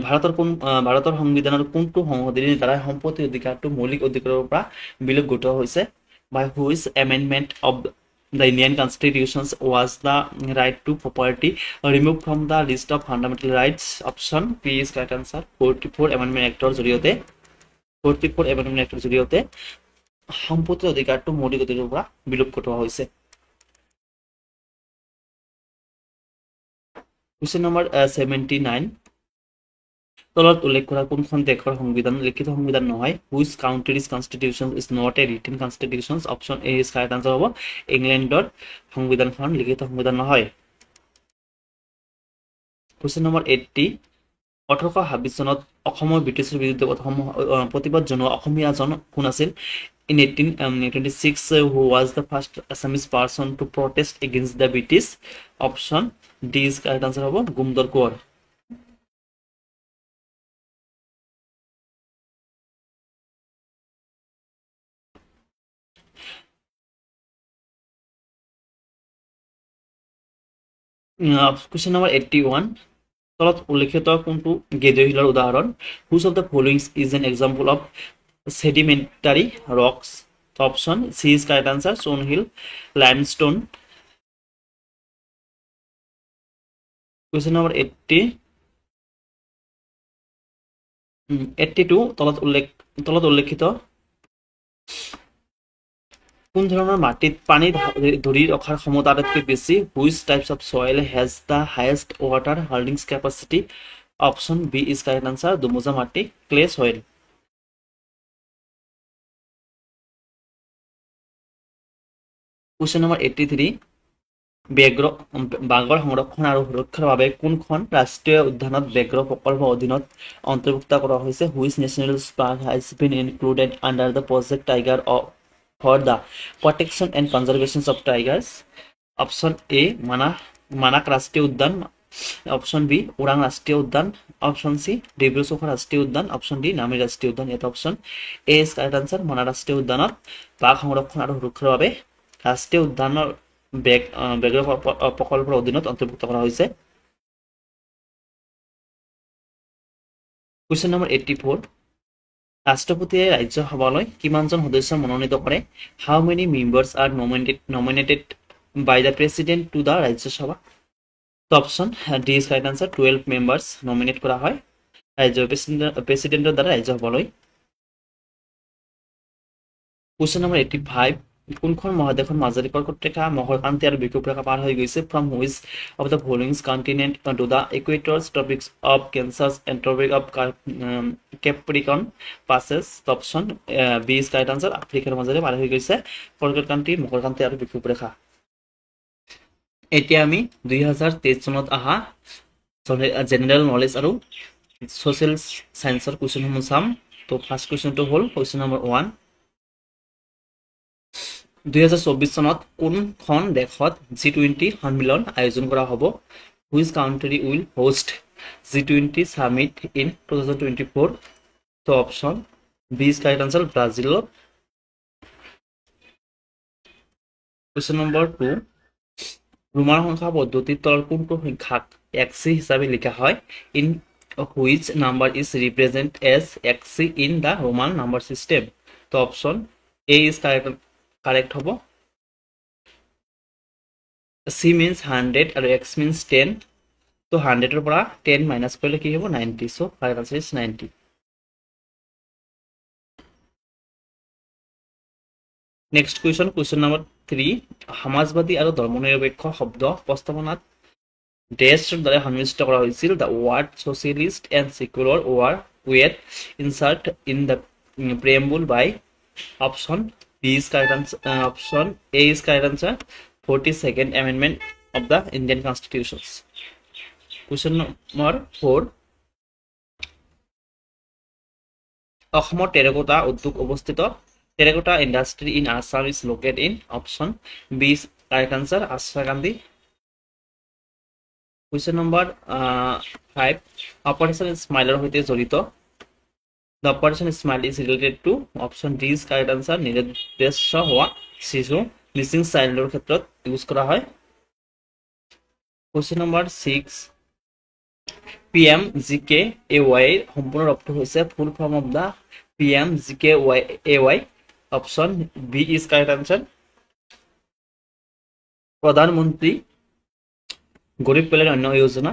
ভাৰতৰ সংবিধানৰ কোনটো সংশোধনীৰ দ্বাৰা সম্পত্তি অধিকাৰটো মৌলিক অধিকাৰৰ পৰা বিলোপ ঘটোৱা হৈছে by which amendment of the Indian Constitution was the right to property removed from the list of fundamental rights option P is correct answer 44 Amendment Actor জৰিয়তে সম্পত্তিৰ অধিকাৰটো মৌলিক অধিকাৰৰ পৰা বিলোপ ঘটোৱা হৈছে কুৱেশ্যন নম্বৰ 79 তলত উল্লেখ কৰা কোনখন দেশৰ সংবিধান লিখিত সংবিধান নহয় which countries constitution is not a written constitution option A is correct answer হ'ব ইংলেণ্ডৰ সংবিধানখন লিখিত সংবিধান নহয় কুৱেশ্যন নম্বৰ 80 1826 চনত অসমৰ ব্ৰিটিছৰ বিৰুদ্ধে প্ৰতিবাদ জনোৱা অসমীয়াজন কোন আছিল in 1826 who was the first Assamese person to protest against the British option D is correct answer হ'ব গুমদৰ কোঁৱৰ Question number 81 তলত উল্লেখিত কোনটো গেদীয় শিলৰ উদাহৰণ which of the followings is an example of sedimentary rocks option C is correct answer stone hill limestone question number 82 তলত উল্লেখিত কোন ধৰণৰ মাটিত পানী ধৰি ৰখাৰ ক্ষমতা আটাইতকৈ বেছি which types of soil has the highest water holdings capacity option B is correct answer দুমোজা মাটি ক্লে সয়েল কুৱেশ্যন নম্বৰ 83 বাঘৰ সংৰক্ষণ আৰু সুৰক্ষাৰ বাবে কোনখন ৰাষ্ট্ৰীয় উদ্যানত ব্যাঘ্ৰ প্ৰকল্পৰ অধীনত অন্তৰ্ভুক্ত কৰা হৈছে which national park has been included under the project tiger for the protection and conservation of tigers option A মানাক ৰাষ্ট্ৰীয় উদ্যান option B ওৰাং ৰাষ্ট্ৰীয় উদ্যান option C ডিব্ৰু-চৈখোৱা ৰাষ্ট্ৰীয় উদ্যান option D নামেৰি ৰাষ্ট্ৰীয় উদ্যান এটা option A is correct answer মানাক ৰাষ্ট্ৰীয় উদ্যানত বাঘ সংৰক্ষণ আৰু সুৰক্ষাৰ বাবে ৰাষ্ট্ৰীয় উদ্যানৰ ব্যাঘ্ৰ প্ৰকল্পৰ অধীনত অন্তৰ্ভুক্ত কৰা হৈছে question number 84 ৰাষ্ট্ৰপতিয়ে ৰাজ্যসভালৈ কিমানজন সদস্য মনোনীত কৰে how many members are nominated by the president to the Rajya Sabha তো option D is correct answer 12 members nominate কৰা হয় ৰাজ্যৰ প্ৰেচিডেণ্টৰ দ্বাৰা ৰাজ্যসভালৈ কুৱেশ্যন নম্বৰ 85 কোনখন মহাদেশৰ মাজেৰে কৰ্কট ৰেখা মকৰক্ৰান্তি আৰু বিষুৱ ৰেখা পাৰ হৈ গৈছে from which of the followings continent to the equators tropics of cancer and tropic of capricorn passes option B is correct answer আফ্ৰিকাৰ মাজেৰে পাৰ হৈ গৈছে কৰ্কটক্ৰান্তি মকৰক্ৰান্তি আৰু বিষুৱ ৰেখা এতিয়া আমি 2023 চনত অহা জেনেৰেল নলেজ আৰু ছ'চিয়েল সায়েন্সৰ কুৱেশ্যনসমূহ চাম তো ফাৰ্ষ্ট কুৱেশ্যনটো হ'ল কুৱেশ্যন নম্বৰ 1 2024 চনত কোনখন দেশত G20 সন্মিলন আয়োজন কৰা হ'ব which country will host G20 summit in 2024 তো option B is correct answer ব্ৰাজিলত কুৱেশ্যন নম্বৰ 2 ৰোমান সংখ্যা পদ্ধতিৰ তলৰ কোনটো সংখ্যাক এক্সি হিচাপে লিখা হয় in which number is represent as X C in the Roman number system তো অপশ্যন এ ইজ কাৰেক্ট হ'ব চি মিনছ 100 আৰু এক্স মিনছ 10 তো 100ৰ পৰা 10 মাইনাছ কৰিলে কি হ'ব 90 so correct answer is 90 next question number 3 সমাজবাদী আৰু ধৰ্মনিৰপেক্ষ শব্দ প্ৰস্তাৱনাত ডেছৰ দ্বাৰা সন্মিষ্ট কৰা হৈছিল the word socialist and secular were inserted in the preamble by option B is correct answer option A is correct answer 42nd Amendment of the Indian Constitution. Question number 4. অসমৰ টেৰাকোটা উদ্যোগ অৱস্থিত terracotta industry in Assam is located in option B is correct answer Asharikandi question number 5 operation স্মাইলৰ সৈতে জড়িত the operation smile is related to option D is correct answer নিৰ্দেশ হোৱা শিশু মিছিং চাইল্ডৰ ক্ষেত্ৰত ইউজ কৰা হয় কুৱেশ্যন নম্বৰ 6 PMGKAY সম্পূৰ্ণ অৰ্থ হৈছে full form of the PMGKAY option B is correct answer Pradhanmantri Garib কল্যাণ অন্ন যোজনা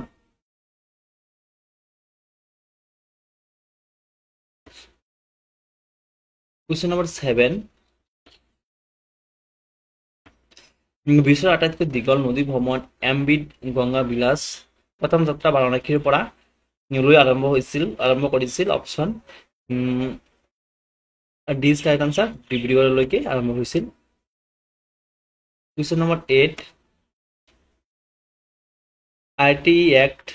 কুৱেশ্যন নম্বৰ 7 বিশ্বৰ আটাইতকৈ দীঘল নদী ভ্ৰমণ MV গংগা বিলাস প্ৰথম যাত্ৰা বাৰাণসীৰ পৰা লৈ আৰম্ভ কৰিছিল option D is correct answer ডিব্ৰুগড়লৈকে আৰম্ভ হৈছিল কুৱেশ্যন নম্বৰ 8 RTE Act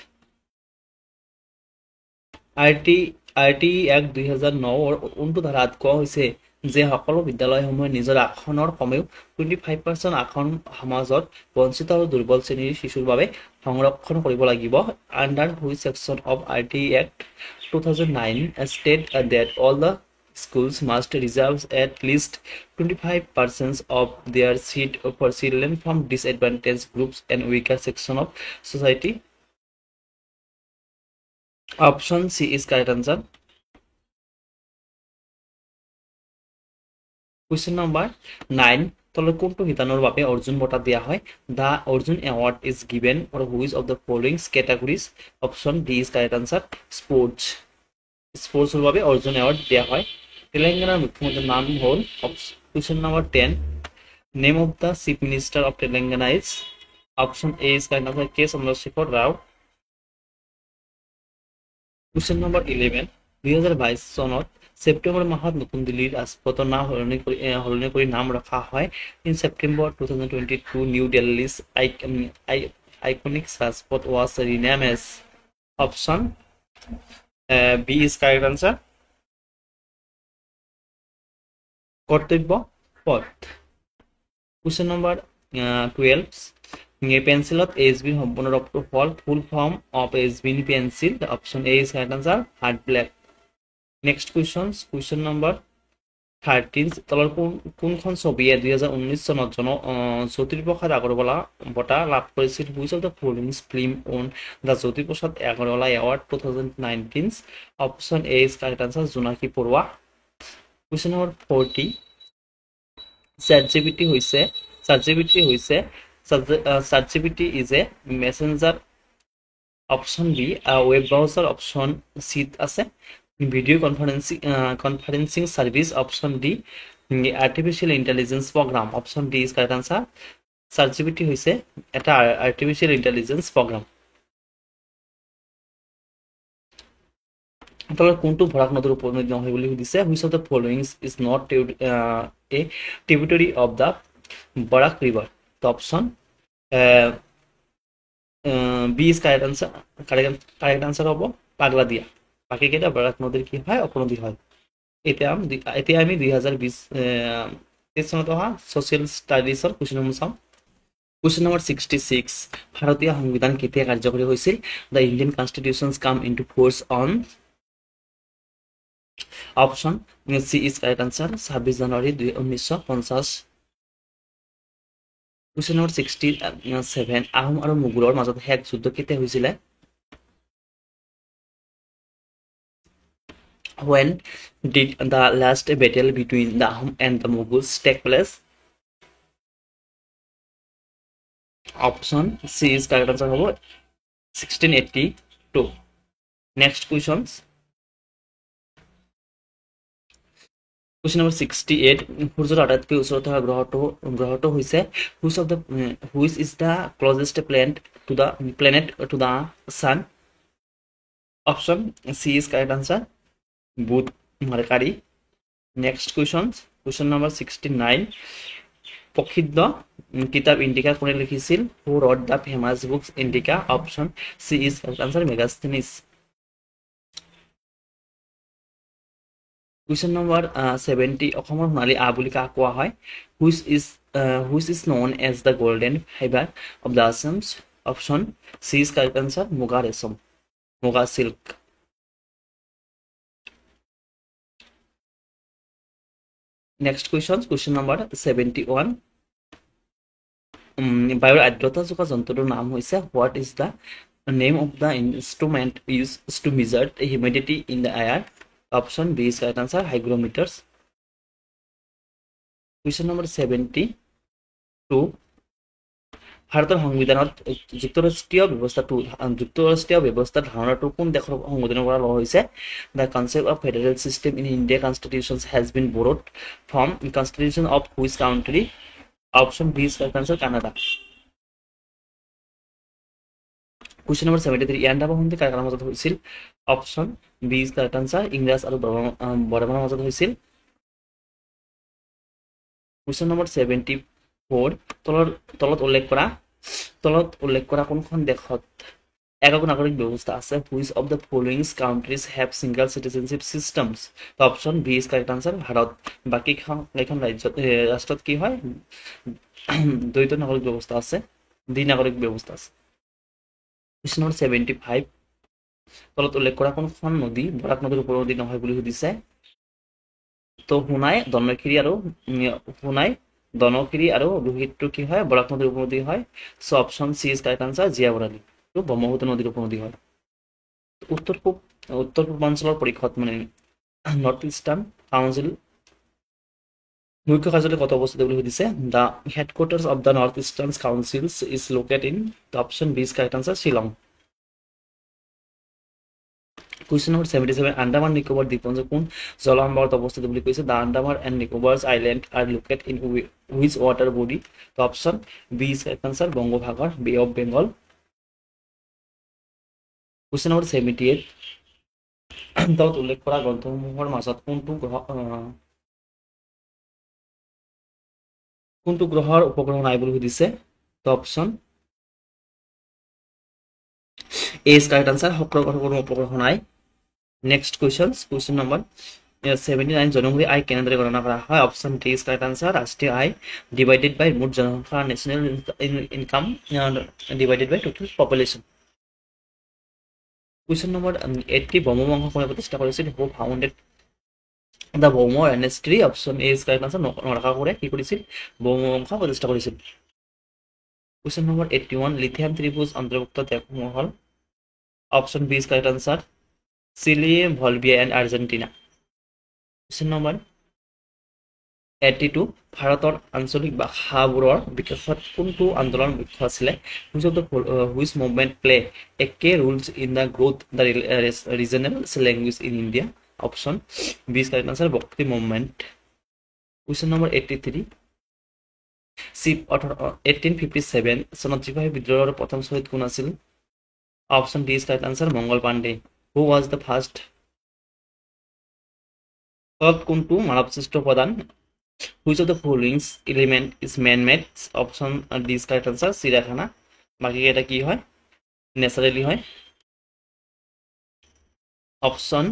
2009 কোনটো ধাৰাত কোৱা হৈছে যে সকলো বিদ্যালয়সমূহে নিজৰ আসনৰ কমেও 25% আসন সমাজত বঞ্চিত আৰু দুৰ্বল শ্ৰেণীৰ শিশুৰ বাবে সংৰক্ষণ কৰিব লাগিব under which section of RTE Act 2009 state that all the schools must reserve at least 25% of their seat for children from disadvantaged groups and weaker section of society option C is correct answer question number 9 তলৰ কোনটো শিতানৰ বাবে অৰ্জুন বঁটা দিয়া হয় the Arjun award is given for which of the following categories option D is correct answer sports ৰ বাবে Arjun award দিয়া হয় তেলেংগানাৰ মুখ্যমন্ত্ৰীৰ নাম হ'ল question number 10 name of the chief minister of Telangana is option A is correct answer K Chandrasekhar Rao question number 11 2022 চনত সেপ্টেম্বৰ মাহত নতুন দিল্লীৰ ৰাজপথৰ নাম সলনি কৰি নাম ৰখা হয় in September 2022 New Delhi's iconic Rajpath was renamed as option B is correct answer কৰ্তব্য পথ question number 12 পেন্সিলত HB সম্পূৰ্ণ ৰূপটো হ'ল ফুল form of HB pencil option A is correct answer hard black next question number 13 তলৰ কোনখন ছবিয়ে 2019 চনত জ্যোতিপ্ৰসাদ আগৰৱালা বঁটা লাভ কৰিছিল which of the following film on the Jyotiprasad Agarwala award 2019 option A is correct answer জোনাকী পৰুৱা question number 40 ChatGPT is a messenger option B web browser, option C আছে video conferencing service, option D artificial intelligence program, option D is correct answer. ChatGPT হৈছে এটা আৰ্টিফিশিয়াল intelligence programme. তলত কোনটো বৰাক নদীৰ উপনদী নহয় বুলি সুধিছে, which of the following is not a tributary of the Barak river. তো option B is correct answer. Correct answer হব পাগলা দিয়া। বাকি কেইটা বৰাক নদীৰ কি হয়, উপনদী হয়। এতিয়া আমি 2023 চনত অহা ছ'চিয়েল ষ্টাডিজৰ কুৱেশ্যনসমূহ চাওঁ। কুৱেশ্যন নম্বৰ 66, ভাৰতীয় সংবিধান কেতিয়া কাৰ্যকৰী হৈছিল? দ্য ইণ্ডিয়ান কনষ্টিটিউশ্যনছ কাম into force on, option C is correct answer 26 January 1950। Question number 67, Ahom আৰু মোগলৰ মাজত শেষ যুদ্ধ কেতিয়া হৈছিলে? When did the last battle between the Ahom and the Mughals take place? Option C is correct answer hobo 1682. Next questions. Question number 68, সূৰ্যৰ আটাইতকৈ ওচৰত থকা গ্ৰহটো হৈছে which is the closest planet to the sun? Option C is correct answer বুধ, মাৰ্কাৰী। Next questions. Question number 69, প্ৰসিদ্ধ কিতাপ Indica কোনে লিখিছিল? Who wrote the famous books Indica? Option C is correct answer Megasthenes. Question number 70, অসমৰ সোণালী আহ বুলি কাক কোৱা হয়? Which is known as the golden fiber of the Assams? Option C is correct answer মুগা ৰেচম, মুগা silk. Next questions. Question number 71, বায়ুৰ আৰ্দ্ৰতা জোখা যন্ত্ৰটোৰ নাম হৈছে, what is the name of the instrument used to measure the humidity in the air? Option B is correct answer hygrometers. Question number 72, ভাৰতৰ সংবিধানত যুক্তৰাষ্ট্ৰীয় ব্যৱস্থাৰ ধাৰণাটো কোন দেশৰ সংবিধানৰ পৰা লোৱা হৈছে? The concept of federal system in India constitution has been borrowed from constitution of which country? Option B is correct answer Canada. Question number 73, Yandabo সন্ধি কাৰ কাৰ মাজত হৈছিল? Option B is correct answer ইংৰাজ আৰু বৰ্মাৰ মাজত হৈছিল। Question number 74, তলত উল্লেখ কৰা কোনখন দেশত একক নাগৰিক ব্যৱস্থা আছে? Which of the following countries have single citizenship systems? Option B is correct answer Bharat. বাকি এখন ৰাষ্ট্ৰত কি হয়, দ্বৈত নাগৰিক ব্যৱস্থা আছে, দ্বি-নাগৰিক ব্যৱস্থা আছে। Question number 75, তলত উল্লেখ কৰা কোনখন নদী বৰাক নদীৰ উপনদী নহয় বুলি সুধিছে? তো সোণাই দনখিৰি আৰু লোহিতটো কি হয়, বৰাক নদীৰ উপনদী হয়। So option C is correct answer Jia Bharali, তো ব্ৰহ্মপুত্ৰ নদীৰ উপনদী হয়। উত্তৰ পূৰ্বাঞ্চলৰ পৰিষদ মানে নৰ্থ ইষ্টাৰ্ণ কাউন্সিল মুখ্য কাৰ্যালয় কত অৱস্থিত বুলি সুধিছে? The headquarters of the north eastern council is located in, option B is correct answer Shillong. Question number 77, Andaman Nicobar দ্বীপপুঞ্জ কোন জলসম্ভাৰত অৱস্থিত বুলি কৈছে? The Andaman and Nicobar's Island are located in which water body? The option B is correct answer বংগোপসাগৰ, Bay of Bengal. Question number 78, তলত উল্লেখ কৰা গ্ৰন্থসমূহৰ মাজত কোনটো গ্ৰহৰ উপগ্ৰহ নাই বুলি সুধিছে? তো option A is correct answer শুক্ৰ গ্ৰহৰ কোনো উপগ্ৰহ নাই। Next questions. Question number 79, জনমূৰি আয় কেনেদৰে গণনা কৰা হয়? Option D is correct answer ৰাষ্ট্ৰীয় আয় ডিভাইডেড বাই মুঠ জনসংখ্যা, national income divided by total population. Question number 80, Bhauma বংশ কোনে প্ৰতিষ্ঠা কৰিছিল? Who founded the Bhauma dynasty? Option A is correct answer নৰকাসুৰে কি কৰিছিল? ভৌম বংশ প্ৰতিষ্ঠা কৰিছিল। Question number 81, লিথিয়াম ত্ৰিভুজ অন্তৰ্ভুক্ত দেশসমূহ হ'ল? Option B is correct answer Chile, Bolivia and Argentina. Question number 82 ভাৰতৰ আঞ্চলিক ভাষাবোৰৰ বিকাশত কোনটো আন্দোলন মুখ্য আছিলে which movement play a key roles in the growth the regional language in India option B is correct answer Bhakti movement question number 83 1857 চনত চিপাহী বিদ্ৰোহৰ প্ৰথম শ্বহীদ কোন আছিল option D is correct answer Mangal Pandey who was the first কোনটো মানৱসৃষ্ট উপাদান Which of the following element is man-made? Option D is correct answer. চিৰিয়াখানা বাকি এটা কি হয় ন্যাচাৰালি হয় অপশ্যন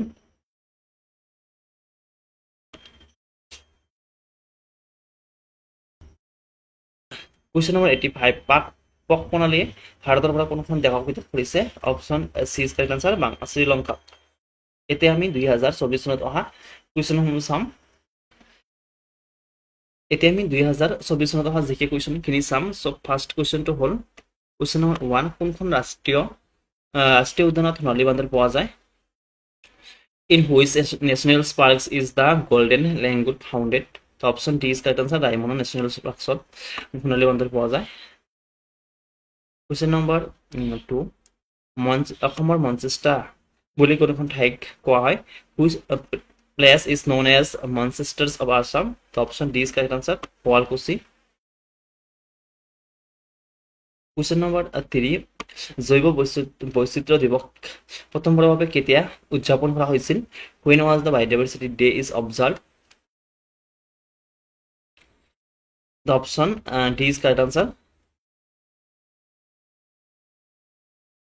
কুৱেশ্যন নম্বৰ 85 পক প্ৰণালীয়ে ভাৰতৰ পৰা কোনখন দেশক পৃথক কৰিছে option C is correct answer Sri Lanka এতিয়া আমি 2024 চনত অহা কুৱেশ্যনসমূহ চাম এতিয়া আমি 2024 চনত অহা জিকে কুৱেশ্যনখিনি চাম সো ফাৰ্ষ্ট কুৱেশ্যনটো হ'ল কুৱেশ্যন নম্বৰ 1 কোনখন ৰাষ্ট্ৰীয় উদ্যানত সোণালী বান্দৰ পোৱা যায় in which national parks is the golden language founded তো option D is correct answer diamond national পাৰ্কছত সোণালী বান্দৰ পোৱা যায় কুৱেশ্যন নম্বৰ 2 অসমৰ মঞ্চেষ্টাৰ বুলি কোনখন ঠাইক কোৱা হয় which place is known as Manchesters of Assam the option D is correct answer Powalkusi question number 3 জৈৱ বৈচিত্ৰ্য দিৱস প্ৰথমবাৰৰ বাবে কেতিয়া উদযাপন কৰা হৈছিল when was the biodiversity day is observed the option D is correct answer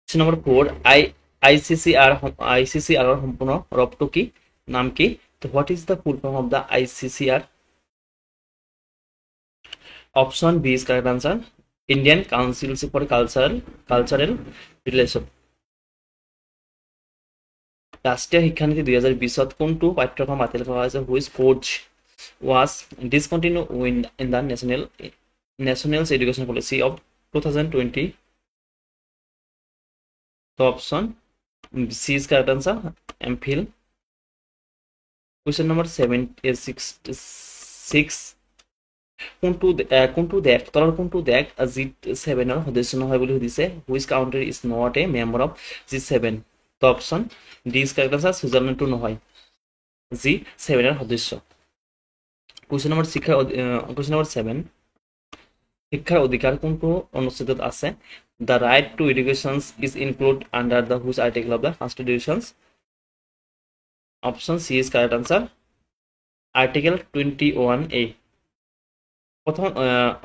question number 4 ICCR সম্পূৰ্ণ ৰূপটো কি নাম কি তো what is the full form of the ICCR option B is correct answer Indian Council for Cultural Relation ৰাষ্ট্ৰীয় শিক্ষানীতি 2020ত কোনটো পাঠ্যক্ৰম বাতিল কৰা হৈছে which course was discontinued in the national education policy of 2020 the option C is correct answer MPhil question number 766 কোনটো দেশ তলৰ কোনটো দেশ G7 ৰ সদস্য নহয় বুলি সুধিছে which country is not a member of G7 তো option D is correct answer সুইজাৰলেণ্ডটো নহয় G7 ৰ সদস্য কুৱেশ্যন নম্বৰ 7 শিক্ষাৰ অধিকাৰ কোনটো অনুচ্ছেদত আছে the right to education is included under the which article of the constitution option C is correct answer article 21A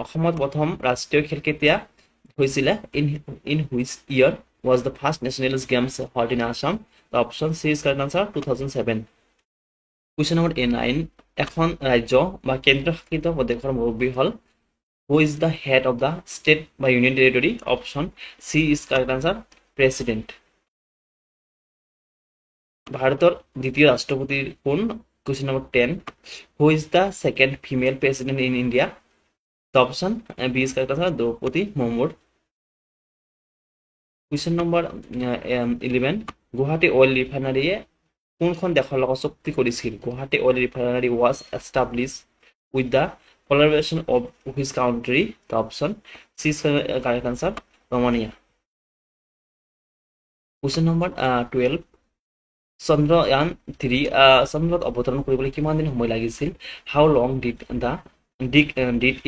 অসমত প্ৰথম ৰাষ্ট্ৰীয় খেল কেতিয়া হৈছিল in which year was the first national games held in Assam the option C is correct answer 2007 question number 9 এখন ৰাজ্য বা কেন্দ্ৰশাসিত প্ৰদেশৰ মুৰব্বী হল who is the head of the state by union territory option C is correct answer president ভাৰতৰ দ্বিতীয় ৰাষ্ট্ৰপতি কোন question number 10 who is the second female president in India the option B is correct answer Draupadi Murmu question number 11 Guwahati oil refinery কোনখন দেশৰ লগত চুক্তি কৰিছিল Guwahati oil refinery was established with the collaboration of which country the option C is correct answer Romania question number 12 Chandrayaan 3 চন্দ্ৰত অৱতৰণ কৰিবলৈ কিমান দিন সময় লাগিছিল how long did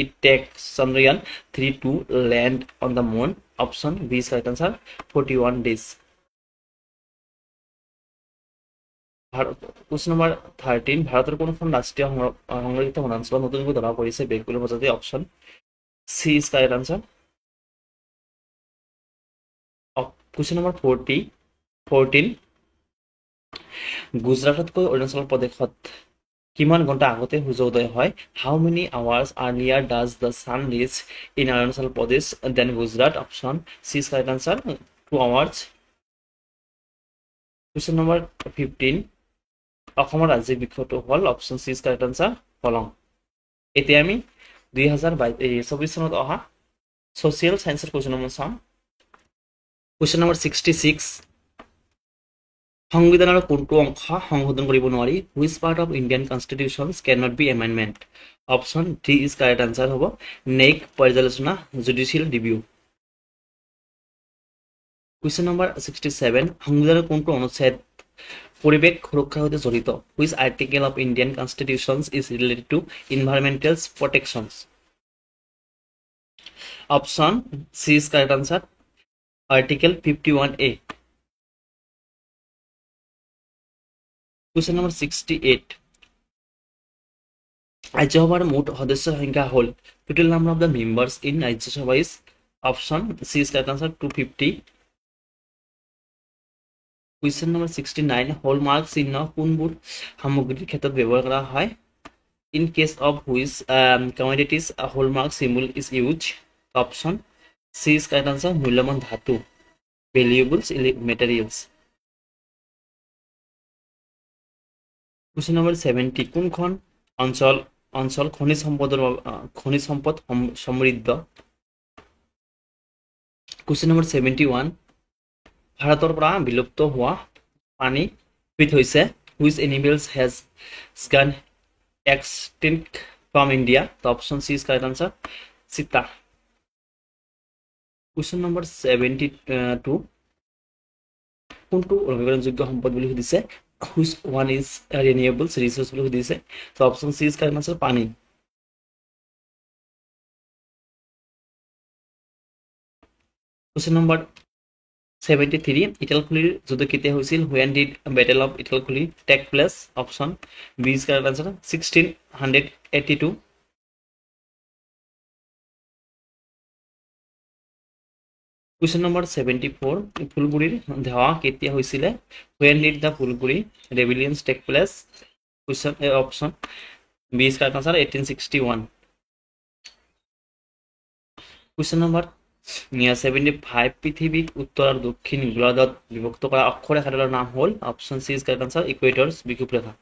it take Chandrayaan 3 to land on the moon option B is correct answer 41 days question number 13 ভাৰতৰ কোনখন ৰাষ্ট্ৰীয় সংৰক্ষিত বনাঞ্চল নতুনকৈ ধৰা পৰিছে বেগুলৰ মাজতে option C is correct answer question number 14 গুজৰাটতকৈ Arunachal প্ৰদেশত কিমান ঘণ্টা আগতে সূৰ্য উদয় হয় how many hours earlier does the sun rise in Arunachal Pradesh than Gujarat option C is correct answer 2 hours question number 15 অসমৰ ৰাজ্যিক বৃক্ষটো হল option C is correct answer Kolong এতিয়া আমি 2024 চনত অহা social science question number চাম question number 66 সংবিধানৰ কোনটো অংশ সংশোধন কৰিব নোৱাৰি? Which part of Indian constitutions can not be amendment? Option D is correct answer হ'ব ন্যায়িক পৰ্যালোচনা জুডিচিয়েল ৰিভিউ। কুৱেশ্যন নম্বৰ 67 সংবিধানৰ কোনটো অনুচ্ছেদ পৰিৱেশ সুৰক্ষাৰ সৈতে জড়িত? Which article of Indian constitutions is related to environmental protections? Option C is correct answer article 51A। Question number 68 ৰাজ্যসভাৰ মুঠ সদস্যৰ সংখ্যা হ'ল total number of the members in Rajya Sabha is option C is correct answer 250। Question number 69 hallmark চিহ্ন কোনবোৰ সামগ্ৰীৰ ক্ষেত্ৰত ব্যৱহাৰ কৰা হয়? In case of which commodities hallmark symbol is use? Option C is correct answer মূল্যৱান ধাতু ভেলুৱেবলছ মেটেৰিয়েলছ। কুৱেশ্যন নম্বৰ 70 কোনখন অঞ্চল খনিজ সম্পদ সমৃদ্ধ? কুৱেশ্যন নম্বৰ 71 ভাৰতৰ পৰা বিলুপ্ত হোৱা প্ৰাণী বিধ হৈছে which animals has gone extinct from India? Option C is correct answer চিতা। কুৱেশ্যন নম্বৰ 72 কোনটো নৱীকৰণযোগ্য সম্পদ বুলি সুধিছে? Which one is renewable resource বুলি সুধিছে। Option C is correct answer পানী। কুৱেশ্যন নম্বৰ 73 ইটালখুলিৰ যুদ্ধ কেতিয়া হৈছিল? When did battle of Itakhuli take place? Option B is correct answer 1682। Question number 74 ফুলগুৰিৰ ধোঁৱা কেতিয়া হৈছিলে? When did the Phulaguri ৰেবেলিয়নছ tech place? Question option B is correct answer 1861। Question number 75 পৃথিৱীক উত্তৰ আৰু দক্ষিণ গোলাৰ্ধত বিভক্ত কৰা অক্ষৰেখাডালৰ নাম হ'ল? Option C is correct answer equators বিষুৱৰেখা।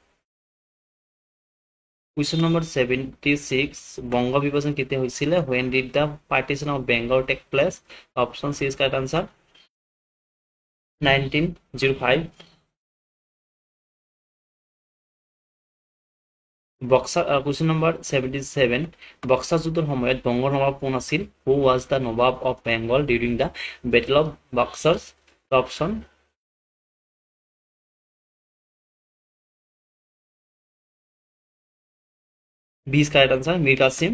কুৱেশ্যন নম্বৰ 76 বংগ বিভাজন কেতিয়া হৈছিলে? When did the partition of Bengal take place? Option C is correct answer 1905। Question number 77 Buxar যুদ্ধৰ সময়ত বংগৰ নবাব কোন আছিল? Who was the nawab of Bengal during the battle of Buxars? Option B is correct answer Mir Qasim.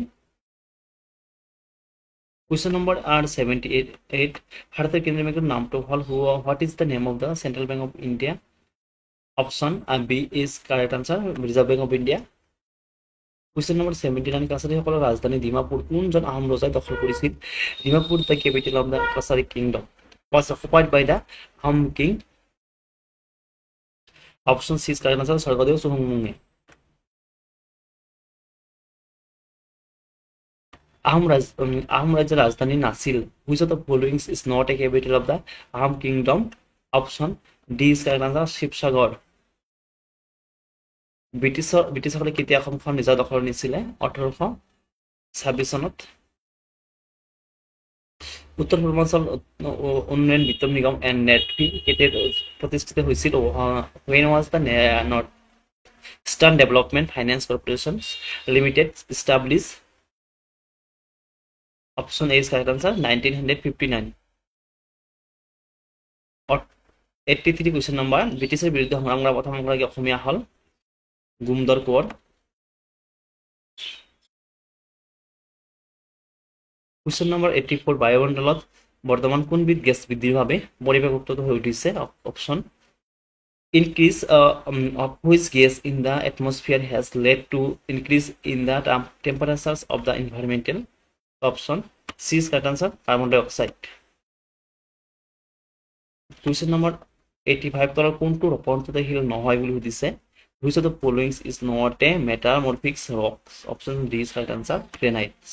Question number 78 ভাৰতীয় কেন্দ্ৰীয় বেংকৰ নামটো হ'ল what is the name of the central bank of India? Option B is correct answer reserve bank of India. Question number 79 কাছাৰীসকলৰ ৰাজধানী ডিমাপুৰ কোনজন আহোম ৰজাই দখল কৰিছিল? Dimapur the capital of the Kachari kingdom was occupied by the Ahom king? Option C is correct answer Swargadeo চুহুংমুঙে। আহোম ৰাজ্যৰ ৰাজধানী নাছিল। Which of the following is not a capital of the Ahom kingdom? Option D is correct answer Sivasagar. ব্ৰিটিছসকলে কেতিয়া অসমখন নিজৰ দখলত নিছিলে? 1826 চনত। উত্তৰ পূৰ্বাঞ্চল উন্নয়ন বিত্ত নিগম এণ্ড নেটভি কেতিয়া প্ৰতিষ্ঠিত হৈছিল? When was the north Eastern Development finance corporation limited establish? Option A is correct answer 1959। 83 question number ব্ৰিটিছৰ বিৰুদ্ধে সংগ্ৰাম কৰা প্ৰথমগৰাকী অসমীয়া হ'ল গুমদৰ কোঁৱৰ। কুৱেশ্যন নম্বৰ 84 বায়ুমণ্ডলত বৰ্তমান কোনবিধ গেছ বৃদ্ধিৰ বাবে পৰিৱেশযুক্ত হৈ উঠিছে? Option increase of which gas in the atmosphere has led to increase in the temperatures of the environmental? Option C is correct answer carbon dioxide. Question number 85 তলৰ কোনটো ৰূপান্তৰিতশীল নহয় বুলি সুধিছে? Which of the following is not a metamorphic rock? Option D is correct answer granite.